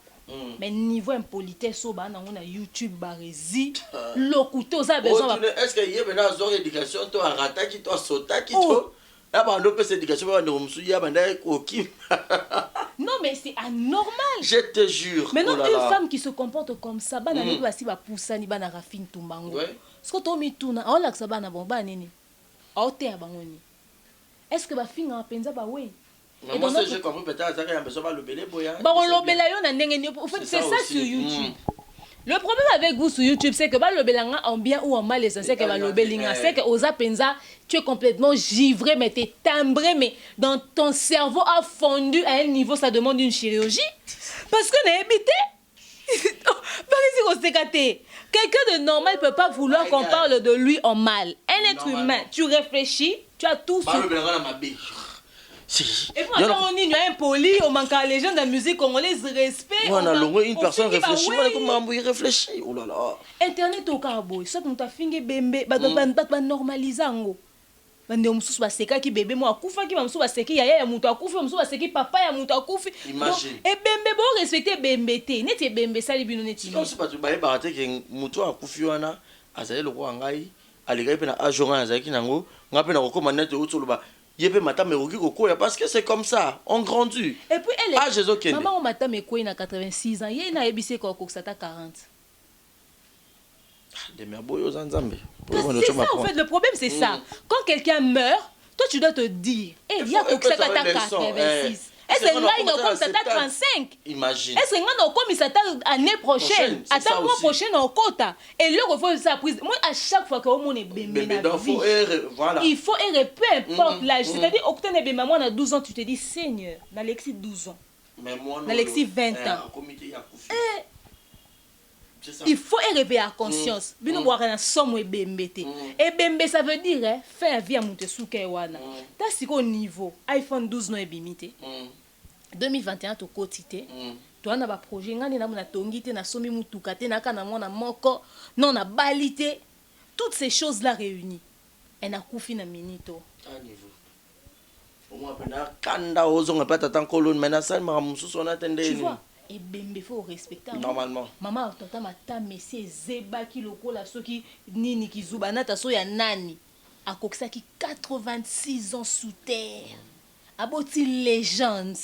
S3: Mais niveau impolitesse so ba na on a YouTube barezi lokuto za besoin.
S9: Est-ce que hier maintenant zone éducation toi rata qui toi sauta qui toi là ba on peut cette éducation ba no msou ya banda koki.
S3: Non mais c'est anormal.
S9: Je te jure.
S3: Maintenant une femme qui se comporte comme ça ba na ba si ba poussani ba na rafine tumbango. Est-ce que to mi tuna on la que ça ba na bon ba nini. A ote ya bangoni. Est-ce que ba finga penza ba we?
S9: Et moi j'ai compris peut-être ça qu'il y a besoin de l'obéler boya.
S3: Ba on l'obéla yo na ndenge en fait c'est ça sur YouTube. Le problème avec vous sur YouTube, c'est que bah, le belanga en bien ou en mal, l'essentiel que le belinga, c'est que Oza Penza, tu es complètement givré, mais tu es timbré, mais dans ton cerveau a fondu à un niveau, ça demande une chirurgie. Parce que n'est habité. Quelqu'un de normal ne peut pas vouloir qu'on parle de lui en mal. Un être humain, tu réfléchis, tu as tout sur... Et puis, on est impoli, on manque à les gens de la musique congolaise, respect.
S9: On a une personne réfléchit, comment il réfléchit. Oh là là.
S3: Internet au carbo, ça nous t'a fingé bébé, bah normaliser ngo. Bande mususu ba seka ki bébé mo akufa ki mususu ba seki yaya ya mutu akufi mususu ba seki papa ya mutu akufi.
S9: Imagine.
S3: Et bébé bon respecter bébé té, neti bébé sali bino neti.
S9: Non, c'est pas tout ba ba te ke mutu akufi wana azali loko ngai aligai pe na ajonga azaki nango ngape na kokoma neti utulu ba yebe mata meroki kokoya parce que c'est comme ça on grandit.
S3: Et puis elle est maman mata mekoyi na 86 ans yé na ebise ko kokosata 40.
S9: Des merboyos Zanzambe.
S3: C'est ça en fait le problème c'est ça. Quand quelqu'un meurt, toi tu dois te dire il y a kokosata 86. Est-ce que ngai na comme ça 35?
S9: Imagine.
S3: Est-ce que ngai na comme ça année prochaine? Attends mois prochain en quota. Et le faut ça prise. Moi à chaque fois que on est bébé na vie. Il faut peu importe l'âge. C'est-à-dire au côté bébé maman a 12 ans, tu te dis Seigneur, Alexis 12 ans.
S9: Mais moi
S3: Alexis 20 ans. Il faut élever à conscience. Bino boire na somme et bembete. Et bembe ça veut dire faire vie à monter sous kewana. Ta siko niveau iPhone 12 no ebimite. 2021 to kotité. Toi na ba projet ngani na mona tongité na somi mutuka te na kana mona moko non na balité. Toutes ces choses là réunies. Elle a koufi na minito.
S9: À niveau. Au moins pena kanda ozonga pata tan kolon mena sal maramusu sona tende.
S3: Tu vois? Et bembe faut respecter
S9: normalement
S3: maman tata mata messi zeba ki lokola soki nini kizuba nata so ya nani akokisaki 86 ans sous terre aboti légende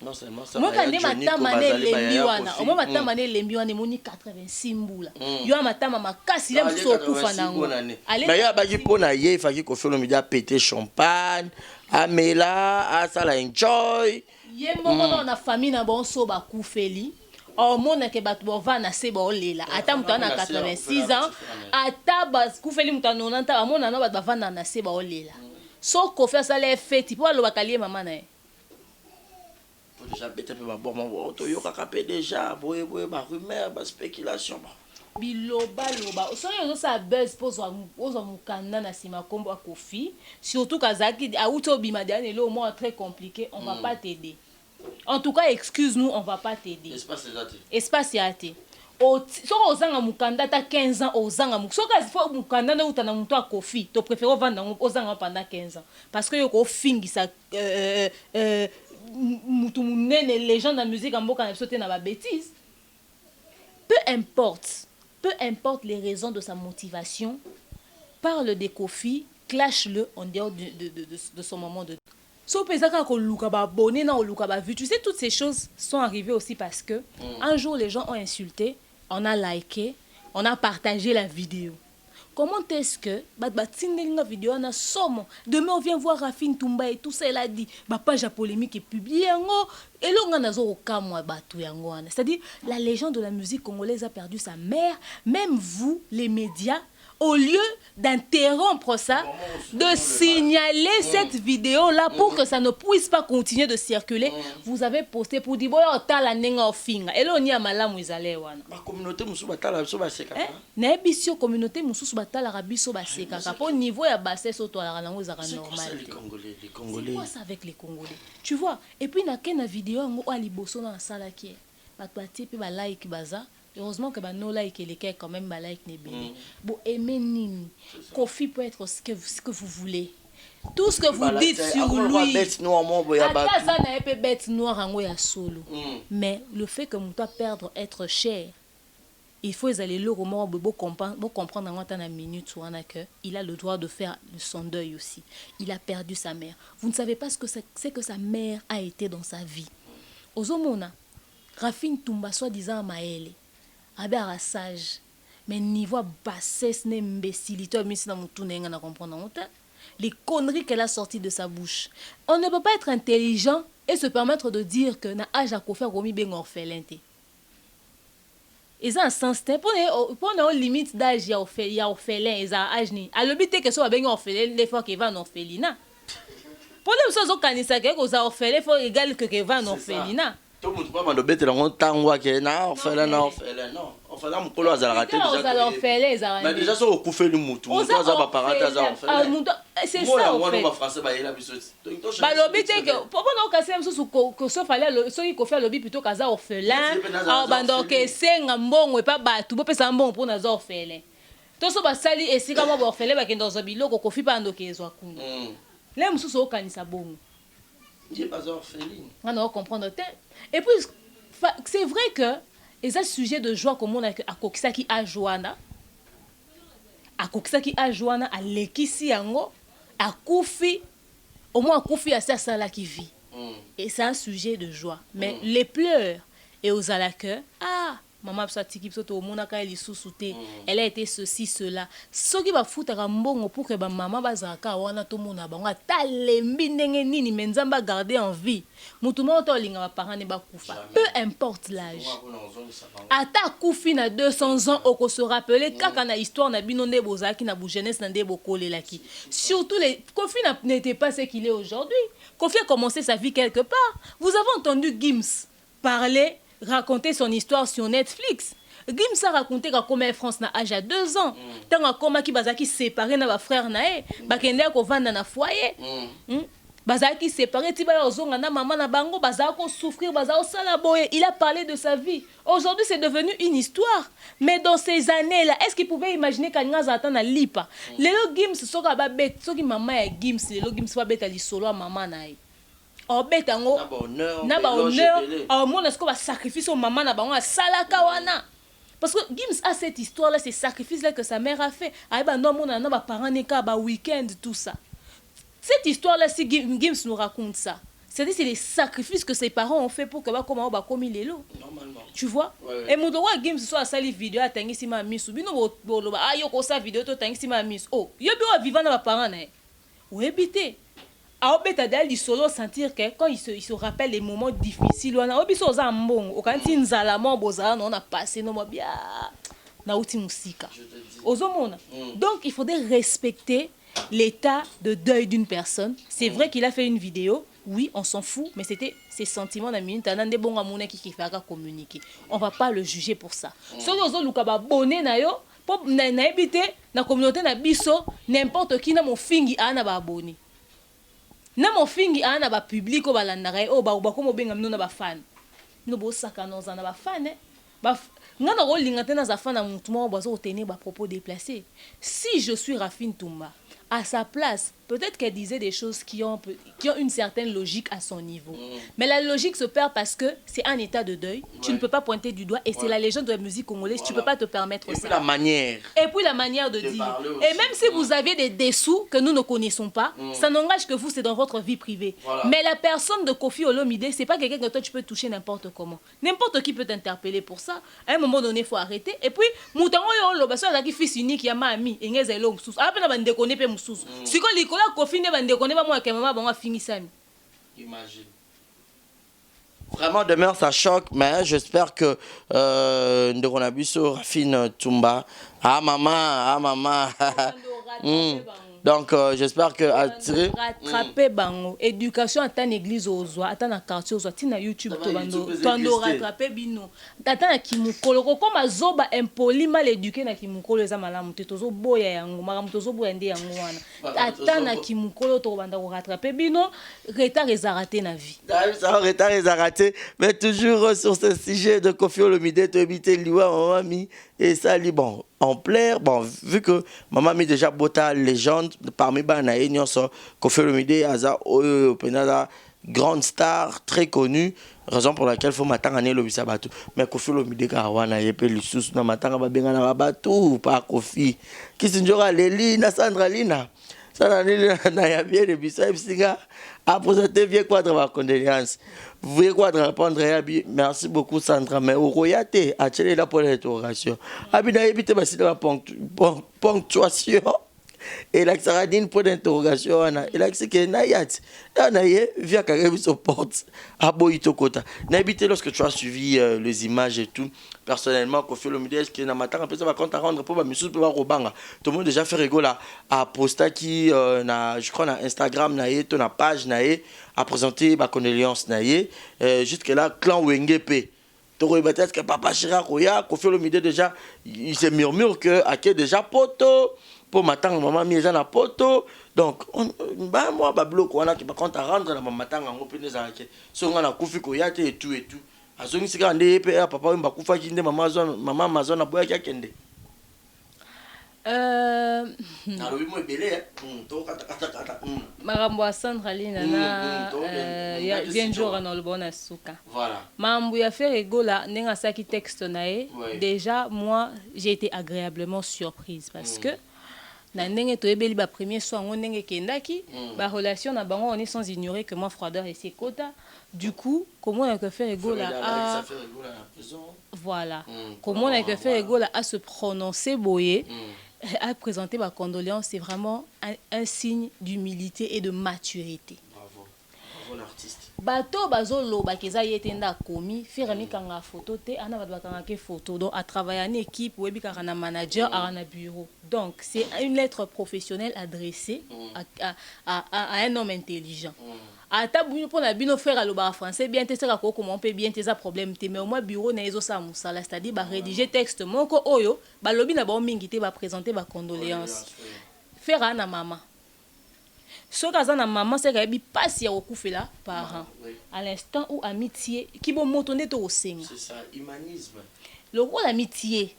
S9: non seulement ça
S3: moi quand mata mané lembi wana moi mata mané lembi wana moni 86 mbula yo mata mama kasi le so kufa nango
S9: mais ya baki pona ye faki ko felo media péter champagne amela asala enjoy
S3: ye moko na famille na bon so ba kufeli o mona ke batu bova na se ba olela ata mutu na 86 ans ata ba kufeli mutu na 90 ans mona no batu bava na se ba olela so ko faire ça les fêtes pour lo bakalie maman na
S9: pour déjà bête pe ba bon to yo kaka pe déjà boye ba rumeur ba spéculation ba
S3: biloba loba osoyo ça buzz pose ozo mukanda na sima kombo a Kofi surtout kazaki a uto bima dernier le moment très compliqué on va pas t'aider. En tout cas, excuse-nous, on va pas t'aider. Espace yate. So ozanga mukanda ta 15 ans ozanga mukanda. So ka fo mukanda na utana muto a Kofi, to préfère vendre ozanga pendant 15 ans parce que yoko fingi ça mutu munene les gens de la musique en mboka na sauter na ba bêtise. Peu importe les raisons de sa motivation, parle de Kofi, clash-le en dehors de son moment de so pesaka ko luka ba abonné na luka ba vu. Tu sais, toutes ces choses sont arrivées aussi parce que un jour les gens ont insulté, on a liké, on a partagé la vidéo. Comment est-ce que la vidéo na somme demain on vient voir Rafine Toumba et tout ça, elle a dit ba page polémique est publiée ngo et là on a zo kamwa batu yango. C'est-à-dire la légende de la musique congolaise a perdu sa mère. Même vous les médias, au lieu d'interrompre ça, de signaler cette vidéo-là pour que ça ne puisse pas continuer de circuler, vous avez posté pour dire boyo tala nenga ofinga. Et là on y a malamu izale wana.
S9: La communauté musu batala biso ba seka.
S3: Na bisio communauté musu batala rabiso ba seka. Pour niveau ya basse so to la nango za normal.
S9: Les Congolais.
S3: C'est quoi ça avec les Congolais? Tu vois? Et puis na kena vidéo ngo ali boso na sala ki. Ba twati pe ba like baza. Heureusement que no like et les cas quand même like ne bébé. Bon aimer nini. Kofi peut être ce que vous voulez. Tout ce que vous dites sur lui. Ata ça na pe bête noire ango ya solo. Mais le fait que muta perdre être cher, il faut aller le roman beau comprendre en temps minute que il a le droit de faire son deuil aussi. Il a perdu sa mère. Vous ne savez pas ce que c'est que sa mère a été dans sa vie. Ozomona Rafine Toumba soi-disant Maëlle. Abera sage, mais niveau bassesse n'imbécilité, les conneries qu'elle a sorties de sa bouche. On ne peut pas être intelligent et se permettre de dire que na âge à faire romi ben orphelin. Ils ont un sens pour une limite d'âge ya orphelin ils ont âge ni. À l'obité que soit ben orphelin des fois qu'il va en orphelinat. Pour les choses au canisa que aux orphelins faut égal que va en orphelinat.
S9: Tout le monde peut pas bête dans tango que na orphelin non orphelin mukolo azala raté déjà mais déjà so okufe le mutu mutu azaba parent azaba orphelin
S3: c'est ça en fait
S9: moi français ba yela biso
S3: ba lobby te que pour non casser so ko so fallait so ko faire lobby plutôt kaza orphelin ah bando que senga mbongo et pas batu bo pesa mbongo pour na orphelin to so ba sali esika mo orphelin ba kendo zo biloko ko fi pa ndo ke zo akunda le mususu o kanisa bongo
S9: j'ai pas orpheline
S3: on doit comprendre. Et puis c'est vrai que les sujets de joie comme on a à kokisaki a joana à lekisi yango à koufi au moins koufi à ça là qui vit et c'est un sujet de joie mais les pleurs et aux alaqueurs maman biso atiki biso tomonaka ye lisusu te elle a été ceci cela soki bafutaka mbongo pour que bamama bazalaka wana tomona bango ata lembi ndenge nini me nzambe agarde en vie motu moko to olinga baparent ne bakufa peu importe l'âge ata akufi na 200 ans okose rappeler kaka na histoire na bino nde bozalaki na jeunesse na nde bokolelaki surtout Kofi n'était pas ce qu'il est aujourd'hui. Kofi a commencé sa vie quelque part. Vous avez entendu Gims parler, raconter son histoire sur Netflix. Gims a raconté comment France n'a âge à 2 ans. Tant comment qui bazaki séparé na ba frère nae, bakende ko vanda na foyer. Bazaki séparé tiba ozonga na maman na bango bazako souffrir bazako sala boye. Il a parlé de sa vie. Aujourd'hui c'est devenu une histoire. Mais dans ces années là, est-ce qu'il pouvait imaginer qu'Alnaz attend na lipa? Lelo Gims soka ba bet, soki maman ya Gims, lelo Gims va bet ali solo maman nae. O bet ango na ba honneur, au moins est-ce qu'on va sacrifier son maman na bango sala kawana? Parce que Gims a cette histoire là, ces sacrifices là que sa mère a fait. Aiba non mon na ba parents neka ba week-end tout ça. Cette histoire-là, si Gims nous raconte ça, c'est-à-dire c'est les sacrifices que ses parents ont fait pour que comment on va commis les lots. Normalement. Tu vois? Ouais. Et mon droit Gims soit à sali vidéo à tangi si ma miss ou bien no ah yo ko sa vidéo to tangi si ma miss. Oh, yo bi vivant na ba parents na. Ou habiter. A obeta dal di solo sentir que quand il se rappelle les moments difficiles on a obiso za mbongo, okanti nzala mo bozala on a passé no mo bia na uti musika. Ozomona. Donc il faudrait respecter l'état de deuil d'une personne. C'est vrai qu'il a fait une vidéo, oui, on s'en fout, mais c'était ses sentiments dans la minute. On a des bons amours qui fait communiquer. On va pas le juger pour ça. Si on a luka bonné na yo, pour na habité na communauté na biso, n'importe qui na mon fingi ana ba abonné. Na mon fingi ana ba public o ba landara o ba ko mo benga mino na ba fan. No bo saka no za na ba fan ba ngana ko linga tena za fan na mutu mo ba zo tenir ba propos déplacés. Si je suis Rafine Toumba, à sa place, peut-être qu'elle disait des choses qui ont une certaine logique à son niveau. Mais la logique se perd parce que c'est un état de deuil. Tu ne peux pas pointer du doigt. Et c'est la légende de la musique congolaise. Tu ne peux pas te permettre ça.
S9: Et puis la manière.
S3: Et puis la manière de dire. Et même si vous avez des dessous que nous ne connaissons pas, ça n'engage que vous, c'est dans votre vie privée. Mais la personne de Kofi Olomide, c'est pas quelqu'un que toi tu peux toucher n'importe comment. N'importe qui peut t'interpeller pour ça. À un moment donné, il faut arrêter. Et puis, Moutango Yolo, parce que fils unique, il y a ma amie, et il y a l'homme. Si quand Nicolas Kofi ne bande connaît pas moi que maman bon a fini ça.
S9: Imagine. Vraiment demain ça choque mais j'espère que Ndekonabiso Rafine Toumba maman donc j'espère que
S3: rattraper bango éducation à ta église aux oies à ta quartier aux oies tina YouTube to bando tando rattraper bino tata na kimukolo comme azoba impoli mal éduqué na kimukolo eza malamu te tozo boya yango maramu tozo boya nde yango wana ata na kimukolo to banda ko rattraper bino retard raté na vie
S9: ça retard raté mais toujours sur ce sujet de Kofi Olomide to éviter liwa mamami et ça li bon en plaire bon vu que maman mi déjà bota légende parmi banae nyonso Kofi Olomide aza penala grande star très connue raison pour laquelle faut matanga ne lobisa bato mais Kofi Olomide ka wana yepe lisusu na matanga ba benga na bato pa Kofi kisinjora leli na Sandra Lina ça na ya bien de bisa ibsinga a présenté vieux quadre va condoléances vieux quadre répondre ya bien merci beaucoup Sandra mais au royauté a télé la pour l'interrogation abina éviter ba sida ponctuation et la saradine pour d'interrogation ana et la que na yat na ye via carré sur porte à Boitokota na éviter lorsque tu as suivi les images et tout personnellement Kofi Olomide qui na matanga peut va compte à rendre pour ba misu pour robanga tout le monde déjà fait rigola à posta qui na je crois na Instagram na ye to na page na ye à présenter ba condoléances na ye jusque là clan Wengepe to peut-être que papa Chirac Koya Kofi Olomide déjà il se murmure que a déjà poto pour matanga maman mi na poto donc ba moi ba bloc wana qui par contre à rendre na matanga ngo pene za ke so ngana Kofi Koya te et tout azongi sika nde pe papa mba kufa kinde maman mazona boya kyakende alobi mo ebele to kata
S3: marambo ya Sandra Lina na ya bien jour na lebona suka voilà mambo ya faire rigola nenga saki texte nae déjà moi j'ai été agréablement surprise parce que na ndenge toyebeli ba premier soir ngo ndenge kendaki ba relation na bango on est sans ignorer que moi froideur et Sekota du coup comment on a que faire Egola à voilà comment on a que faire Egola à se prononcer boyer à présenter ma condoléance c'est vraiment un signe d'humilité et de maturité.
S9: L'artiste.
S3: Bato bazolo bakeza yetenda komi firami kanga photo te ana bato bakanga ke photo donc à travailler en équipe webi kanga manager à un bureau donc c'est une lettre professionnelle adressée à un homme intelligent ata bino pona bino frère aloba français bien te sera ko comment on peut bien te ça problème te mais au moins bureau na ezo sa musala c'est-à-dire ba rédiger texte moko oyo ba lobi na ba mingi te ba présenter ba condoléances faire na maman. Ce cas na maman c'est qu'il passe ya okufela parent à l'instant où amitié qui bon motonné to osenga
S9: c'est ça humanisme
S3: le rôle d'amitié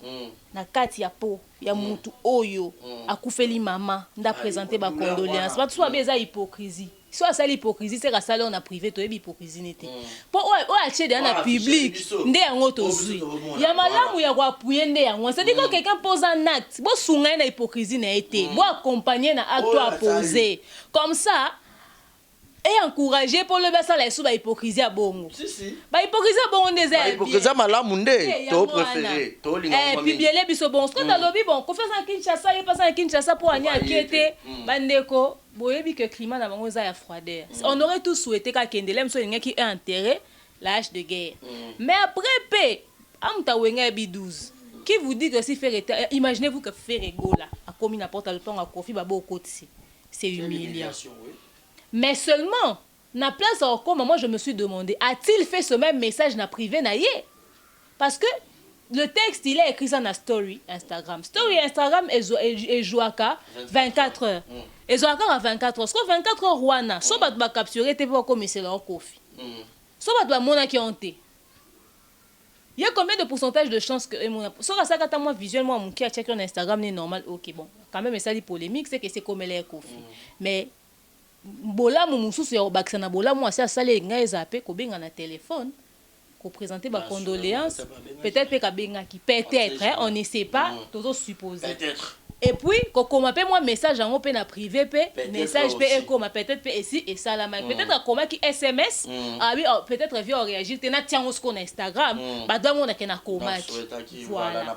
S3: na kati ya po ya mutu oyo akufeli maman nda présenter ba condoléances pas soit beza hypocrisie soit ça l'hypocrisie c'est que ça on a privé to hypocrisie n'était po o acheter dans la public ndé yango to zui ya malamu ya kwa appuyer ndé yango c'est dire que quelqu'un pose un acte bo sunga na hypocrisie na été bo accompagner na acte à poser comme ça et encourager pour le basa la sous ba hypocrisie à bongo
S9: si
S3: ba hypocrisie à bongo ndé za
S9: hypocrisie malamu ndé to préféré to linga
S3: puis bien les biso bon quand dans lobby bon confiance en Kinshasa et pas en Kinshasa pour ani inquiéter bandeko boyebi que climat na bango za ya froideur on aurait tous souhaité ka kendele mso linga qui est enterré l'âge de guerre mais après pe amta wenga bi 12 qui vous dit que si faire imaginez-vous que faire Egola a commis n'importe le temps à Kofi babo kotisi c'est humiliant mais seulement na place encore moi je me suis demandé a-t-il fait ce même message na privé na yé parce que le texte il est écrit ça na story Instagram et jouaka 24 heures et jouaka à 24 heures parce que 24 heures wana so bat ba capturer te pour comme c'est leur Kofi so bat ba mona qui honte il y a combien de pourcentage de chances que mon so ça quand moi visuellement mon qui a checké sur Instagram n'est normal OK bon quand même ça dit polémique c'est que c'est comme les Kofi mais bola mususu ya obakisa na bola moi ça sale ngai zape ko benga na téléphone ko présenter ba condoléances peut-être pe ka benga qui peut-être on ne sait pas toujours supposer
S9: peut-être
S3: et puis ko koma pe moi message en pe na privé pe message pe koma peut-être pe ici et ça la peut-être koma qui SMS ah oui peut-être vient réagir te na tiango ce qu'on Instagram ba doit mon na koma voilà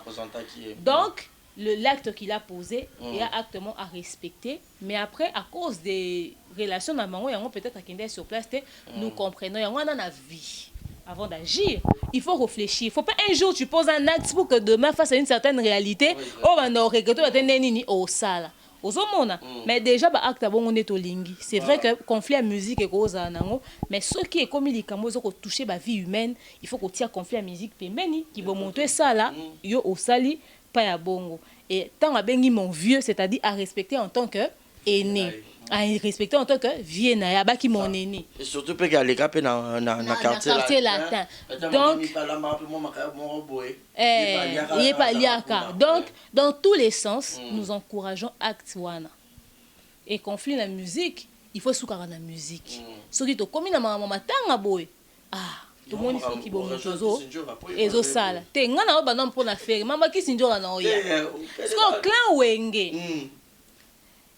S3: donc l'acte qu'il a posé est actement à respecter mais après à cause des relations na bango yango peut-être à kende sur place nous comprenons yango na na vie avant d'agir il faut réfléchir il faut pas un jour tu poses un acte pour que demain face à une certaine réalité oh ben non regretto atteindre nini au sala ozomona mais déjà ba acte bongo neto lingi c'est vrai que conflit à musique et cause nango mais ce qui est comme likambo zo ko toucher ba vie humaine il faut qu'on tire conflit à musique pembeni qui bon monter ça là yo au sali pas ya bongo et tant à bengi mon vieux c'est-à-dire à respecter en tant que aîné à respecter en tant que vieux na ya ba ki mon aîné
S9: et surtout pe ka leka pe na
S3: quartier latin donc il est pas liaka donc dans tous les sens nous encourageons acte wana et conflit la musique il faut soukara na musique soki to komi na mama tanga boy tout le monde fait qui bon motozo ezo sala te ngana ba non pour na faire mama ki sinjora na oya parce que clan wenge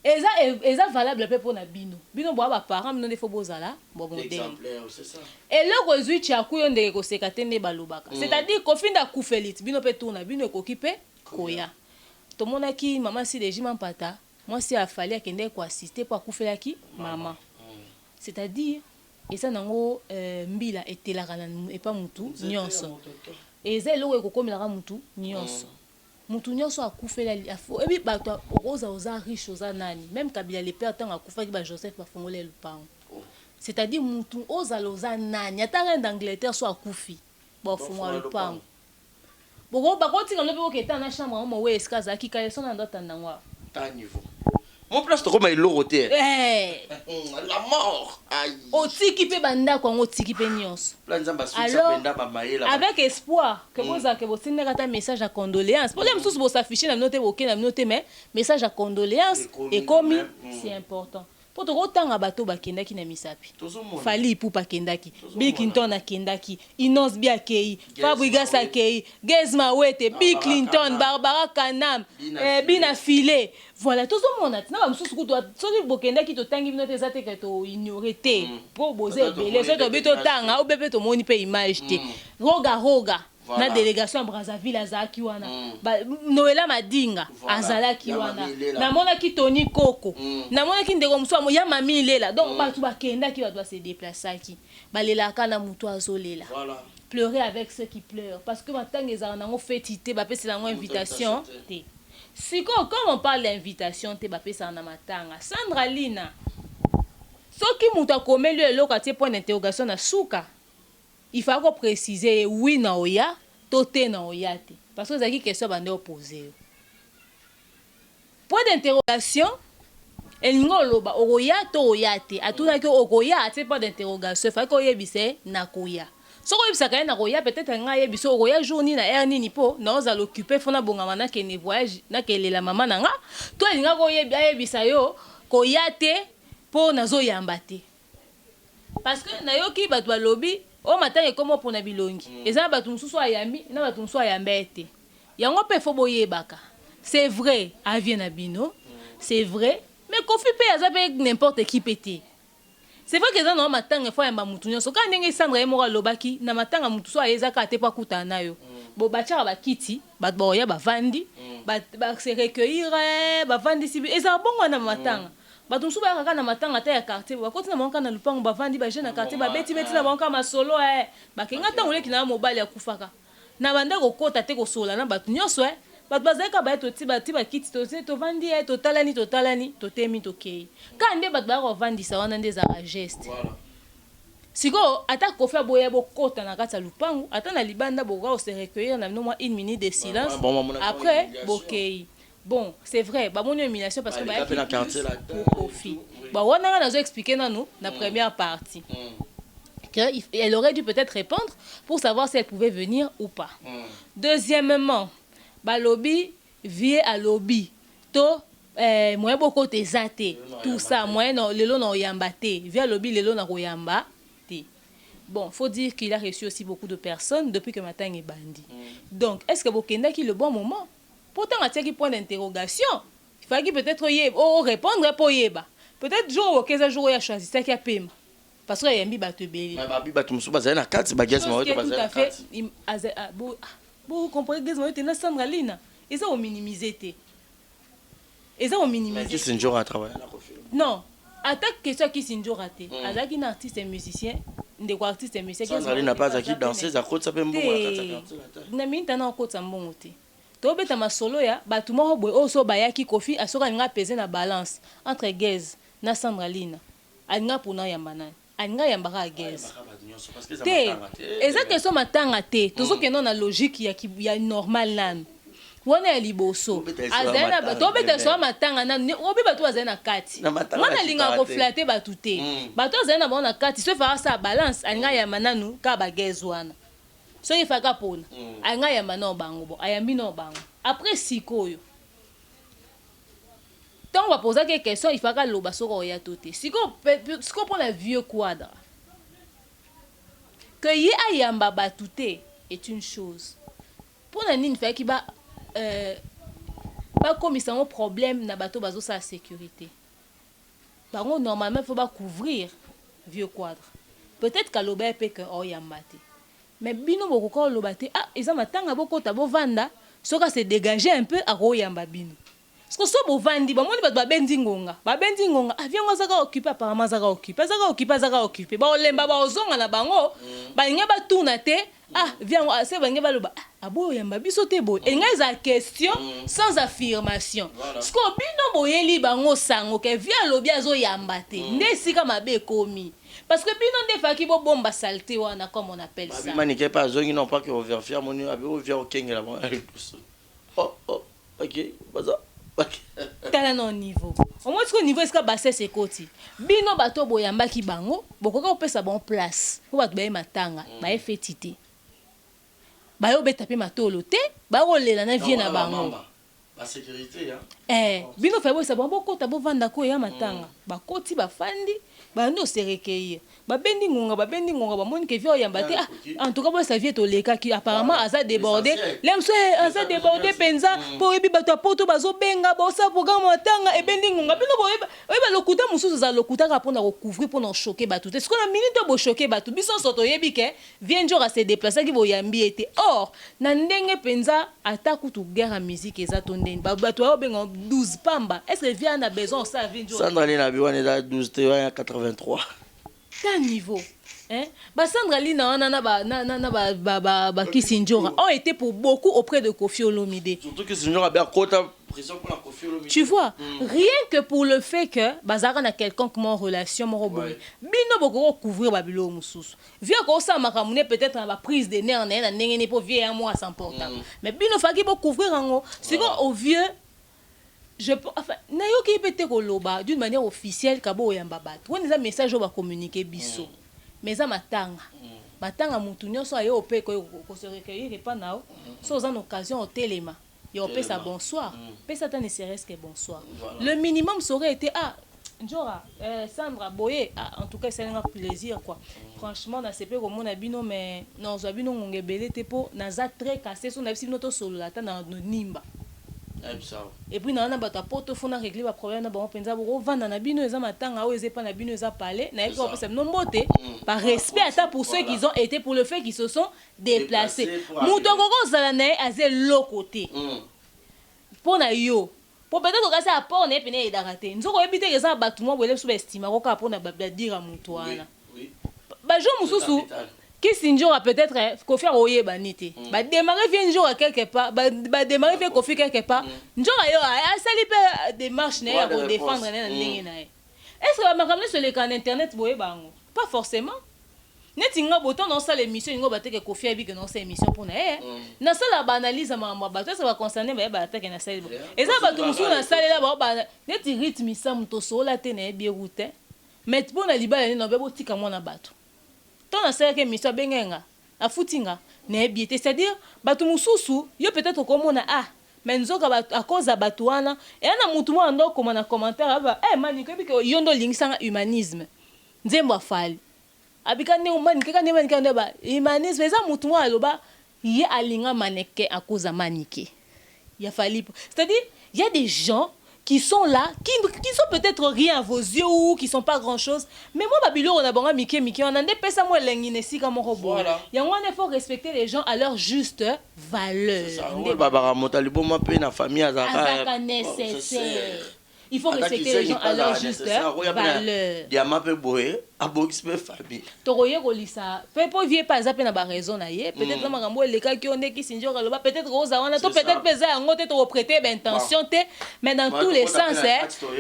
S3: eza valable pe pour na bino bo ba parents non faut bozala bon modèle
S9: c'est ça
S3: et le rezui cha kuyo ndeke ko sekatende balobaka c'est-à-dire ko finda kufelit bino pe tourna bino ko kipe koya to monaki mama si de jima pata moi si a fallu akende ko assister pour kufela ki maman c'est-à-dire et ça nango mbila etelaka na et pas mutu nyonso eza eloko ekokomela mutu nyonso mutu nyonso akufela afo ebi bato oza riche oza nani même kabila le père tant akufa ki ba Joseph bafongole lupango c'est-à-dire mutu oza nani ata reine d'Angleterre so akufi bafongola lupango boko bakoti quand le pe oketa na chambre mo we eskaza ki kale sona ndota ndangwa
S9: ta niveau mon place to koma iloroté la mort aïe
S3: otiki pe banda ko otiki pe nyonso alors avec espoir que vous a que vous signez un message à condoléances pour les tous vous s'afficher na noter aucun na noter mais message à condoléances et comme c'est important po to kotanga bato bakendaki na misapi Fally Ipupa akendaki Bill Clinton akendaki Inoz Bia akei Fabregas akei Gez Mawete Bill Clinton Barbara Kanam Bina Filé voilà tozomona tina bamosusu kutu soki bokendaki totangi bino te eza te ke toignore te po boza ebele soki tobi totanga obe mpe tomoni mpe image te roga na délégation ya Brazzaville azalaki wana Noela Madinga azalaki wana namonaki Tony Koko namonaki ndeko mosusu ya Mami Lela donc bato bakendaki bato base déplaçaki balelaka na mutu azolela pleurer avec ceux qui pleurent parce que matanga ezala nango feti te bapesela nango invitation te siko comme on parle d'invitation te bapesala na matanga Sandra Lina soki mutu akomeli eloko atie point d'interrogation na suka il faut qu'on précise oui na oya toté na oya te parce que ezaki question bande opposé point d'interrogation elingo loba oya to oya te atuna ke okoya ate point d'interrogation il faut qu'on yebise na koya soko yebisaka na koya peut-être nga yebiso oya journée na heure nini po na oza l'occuper fona bongama na ke ne voyage na ke lela mama nanga to elinga ko yebisa yo koya te po nazo yamba te parce que na yoki bato balobi o matanga komo pona bilongi eza bato mususu ayambi na bato mususu ayambete yango pe fo boyebaka c'est vrai avie na bino c'est vrai mais kofi pe aza pe n'importe qui pété c'est vrai que ça na matanga fo yamba mutu nyonso ka ndenge Sandra Emora lobaki na matanga mutu so ayeza ka te pa kuta nayo bo bacha ba kiti bato boya bavandi ba se recueillir bavandi si eza bongo na matanga bato mususu bayaka na matanga te ya quartier bakoti na bango na lupango bavandi ba jeune na quartier babeti na bango masolo bakenga ntango leki na mobali akufaka na banda kokota te kosola na bato nyonso bato bazalaka baye ti bakiti tovandi totalani totemi tokei ka nde bato bayaka kovandisa wana nde ezaka geste sikoyo ata kofi aboya bokota na kati ya lupango ata na libanda bokoka kose recueillir na bino mwa 1 minute de silence après bokei. Bon, c'est vrai, bah mon humiliation parce que bah profit. Bah on a nazo expliqué dans la première partie. Elle aurait dû peut-être répondre pour savoir si elle pouvait venir ou pas. Deuxièmement, bah lobby vie à lobby. To moi beaucoup tezate tout ça moi non lelo na oyamba te via lobby lelo na oyamba te. Bon, faut dire qu'il a reçu aussi beaucoup de personnes depuis que matin est bandit. Donc, est-ce que Bokenda qui le bon moment? Pourtant, à ce point d'interrogation, il fallait peut-être répondre pour yeba. Peut-être jour au 15 jours il a choisi ça qui a payé. Parce que il y a un biba te belé.
S9: Biba tu me souviens ça na 4 bagages moi tu
S3: tout à fait. Vous comprenez que moi tu na Sandra Lina. Ils ont minimisé té. Ils ont minimisé.
S9: Qui c'est un jour à travailler là quoi.
S3: Non. Attaque question qui c'est un jour raté. Azaki un artiste et musicien. Des artistes et musiciens.
S9: Sandra Lina pas à qui danser à côté ça peut mbongo na kati.
S3: Na minta na côté ça mbongo té. Tobeta masolo ya batu moko boy oso bayaki kofi asoka nga peser na balance entre Gez na Sandra Lina alinga pona yamba na alinga yamba ka Gez te eza question matanga te tozoke non na logique ya normal nan wana ya liboso azana bato obeta so matanga na obi bato azana kati wana linga ko flatter batu te bato azana bona kati se fera sa balance alinga yamba nanu ka ba Gez wana. So il faut qu'apone. Anga yamba no bango bo, ayambi no bango. Après sikoyo. Tant on va poser quelques questions, il faut qu'à loba soko oya toté. Siko pour la vieux quadre. Que y ayamba batouté est une chose. Pour la nine fait qui ba comme ils ont un problème na bateau bazo sa sécurité. Par contre normalement il faut pas couvrir vieux quadre. Peut-être qu'à loba peut que oyamba té. Mais bino boko lobate ils ont matanga boko tabo vanda soka se dégager un peu à royamba bino parce que so bo vandi ba moni ba bendi ngonga avion zaka occupé apparemment zaka occupé ba olemba ba ozonga na bango ba linga ba tourna te viens se ba linga ba loba abo yamba biso te boy et nga question sans affirmation parce que bino boyeli bango sango ke via lobi azo yamba te ndesika mabe komi. Parce que bino nde faki bo bomba saleté wana comme on appelle ça.
S9: Mani ke pas zongi non pas que on vient moni abi on vient au Kenya là. Oh OK, baza.
S3: Tala non niveau. Au moins ce niveau est-ce que basse c'est côté. Bino bato boyamba ki bango, bokoka opesa bon place. Ko bato baye matanga, baye fetité. Bayo beta pe matolo te, ba rolela na vie na bango.
S9: La sécurité, hein.
S3: Bino fait ça bon kota bo vanda ko ya matanga. Ba koti ba fandi, ba ndo serekeye. Ba bendi ngonga ba moni ke vio yamba te. En tout cas bo sa vie to leka ki apparemment aza débordé. Lem so aza débordé penza po ebi ba to poto bazo benga bo sa programme matanga e bendi ngonga. Bino bo ba lokuta mususu za lokuta ka pona ko couvrir pona choquer batu. Est-ce qu'on a minute bo choquer batu? Biso soto yebi ke vient jour à se déplacer ki bo yambi été. Or na ndenge penza ata kutu guerre à musique eza to ndeni. Ba to benga 12 pamba. Est-ce que vient a besoin ça vient jour?
S9: Sandra Lina biwa neza 12 te ya 83.
S3: Quel niveau? Hein? Bah Sandra Lina ba Kisinjora ont été pour beaucoup auprès de Koffi Olomide.
S9: Surtout que Kisinjora a bien quota pression pour la Koffi Olomide.
S3: Tu vois, rien que pour le fait que Bazara n'a quelconque en relation moroboy. Bino boko couvrir babilo mususu. Via ko ça makamune peut-être la prise de nerfs na ngene po vieux à moi sans portable. Mais bino faki bo couvrir en c'est au vieux. Enfin, nayoki pete koloba d'une manière officielle kabo yamba bat. On les a message va communiquer biso. Mais ça matanga. Matanga mutu nyonso ayo ope ko se recueillir pas nao. So en occasion au téléma. Yo ope ça bonsoir. Pe ça ne serait-ce que bonsoir. Le minimum ça aurait été Njora Sandra Boye en tout cas c'est un plaisir quoi. Franchement na CP comme on a bino mais non zo bino ngebele te po na za très cassé son na bisi notre solo la ta na nimba. Et puis na bata poto fona régler ba problème na ba penza bo vanda na bino eza matanga o ezepa na bino eza parler na eko pesa nombote par respect à ça pour ceux qui ont été pour le fait qu'ils se sont déplacés mutongo ko zala na aze lokote pona yo pour peut-être que ça apport na pene edaraté nzoko ebite eza batu mo bole sous estima ko ka pona ba dire mutu wana ba jo mususu Kisinjora peut-être Koffi Oye banité. Ba démarrer vient jour quelque part, ba démarrer fait Koffi quelque part. Njora yo a sali pe démarche na pour défendre na ndenge na. Est-ce que ba ramener sur les canaux internet boye bango? Pas forcément. Netinga boton dans ça l'émission ngo ba te que Koffi abi que dans cette émission pour na na ça la analyse ma ba ça va concerner ba ta que na ça. Et ça ba tout musu na ça là ba neti rythme ça muto so la te na bi route. Mais pour na libala ni no be botika mona bato. Tant à ce que monsieur bengenga a foutinga na biété c'est-à-dire batu mususu yo peut-être comme on a mais nzoka à cause à batuana et ana mutu mo ando comme na commentaire aba mani ko biko yondo lingsanga humanisme nzembo afali abika ne mani kaka ba humanisme eza mutu mo aloba ye alinga maneke à cause à manike ya fali c'est-à-dire il y a des gens qui sont là, qui sont peut-être rien à vos yeux ou qui sont pas grand-chose. Mais moi, Babylon, on a bon Mickey, on a des personnes moi l'enginesi comme un robot. Il y a il faut respecter les gens à leur juste valeur.
S9: C'est ça. Oui, Barbara Motalibo m'a payé la famille à
S3: Zaka nécessaire. Il faut respecter les gens à leur juste valeur.
S9: Il y a ma peu boé, à boxer famille.
S3: Toroye Rolissa, fait pas vieux pas zapper na ba raison na ye. Peut-être ma rambo les cas qui on est qui Sinjora loba peut-être Rosa on a peut-être peser en ngote to prêter intention te mais dans tous les sens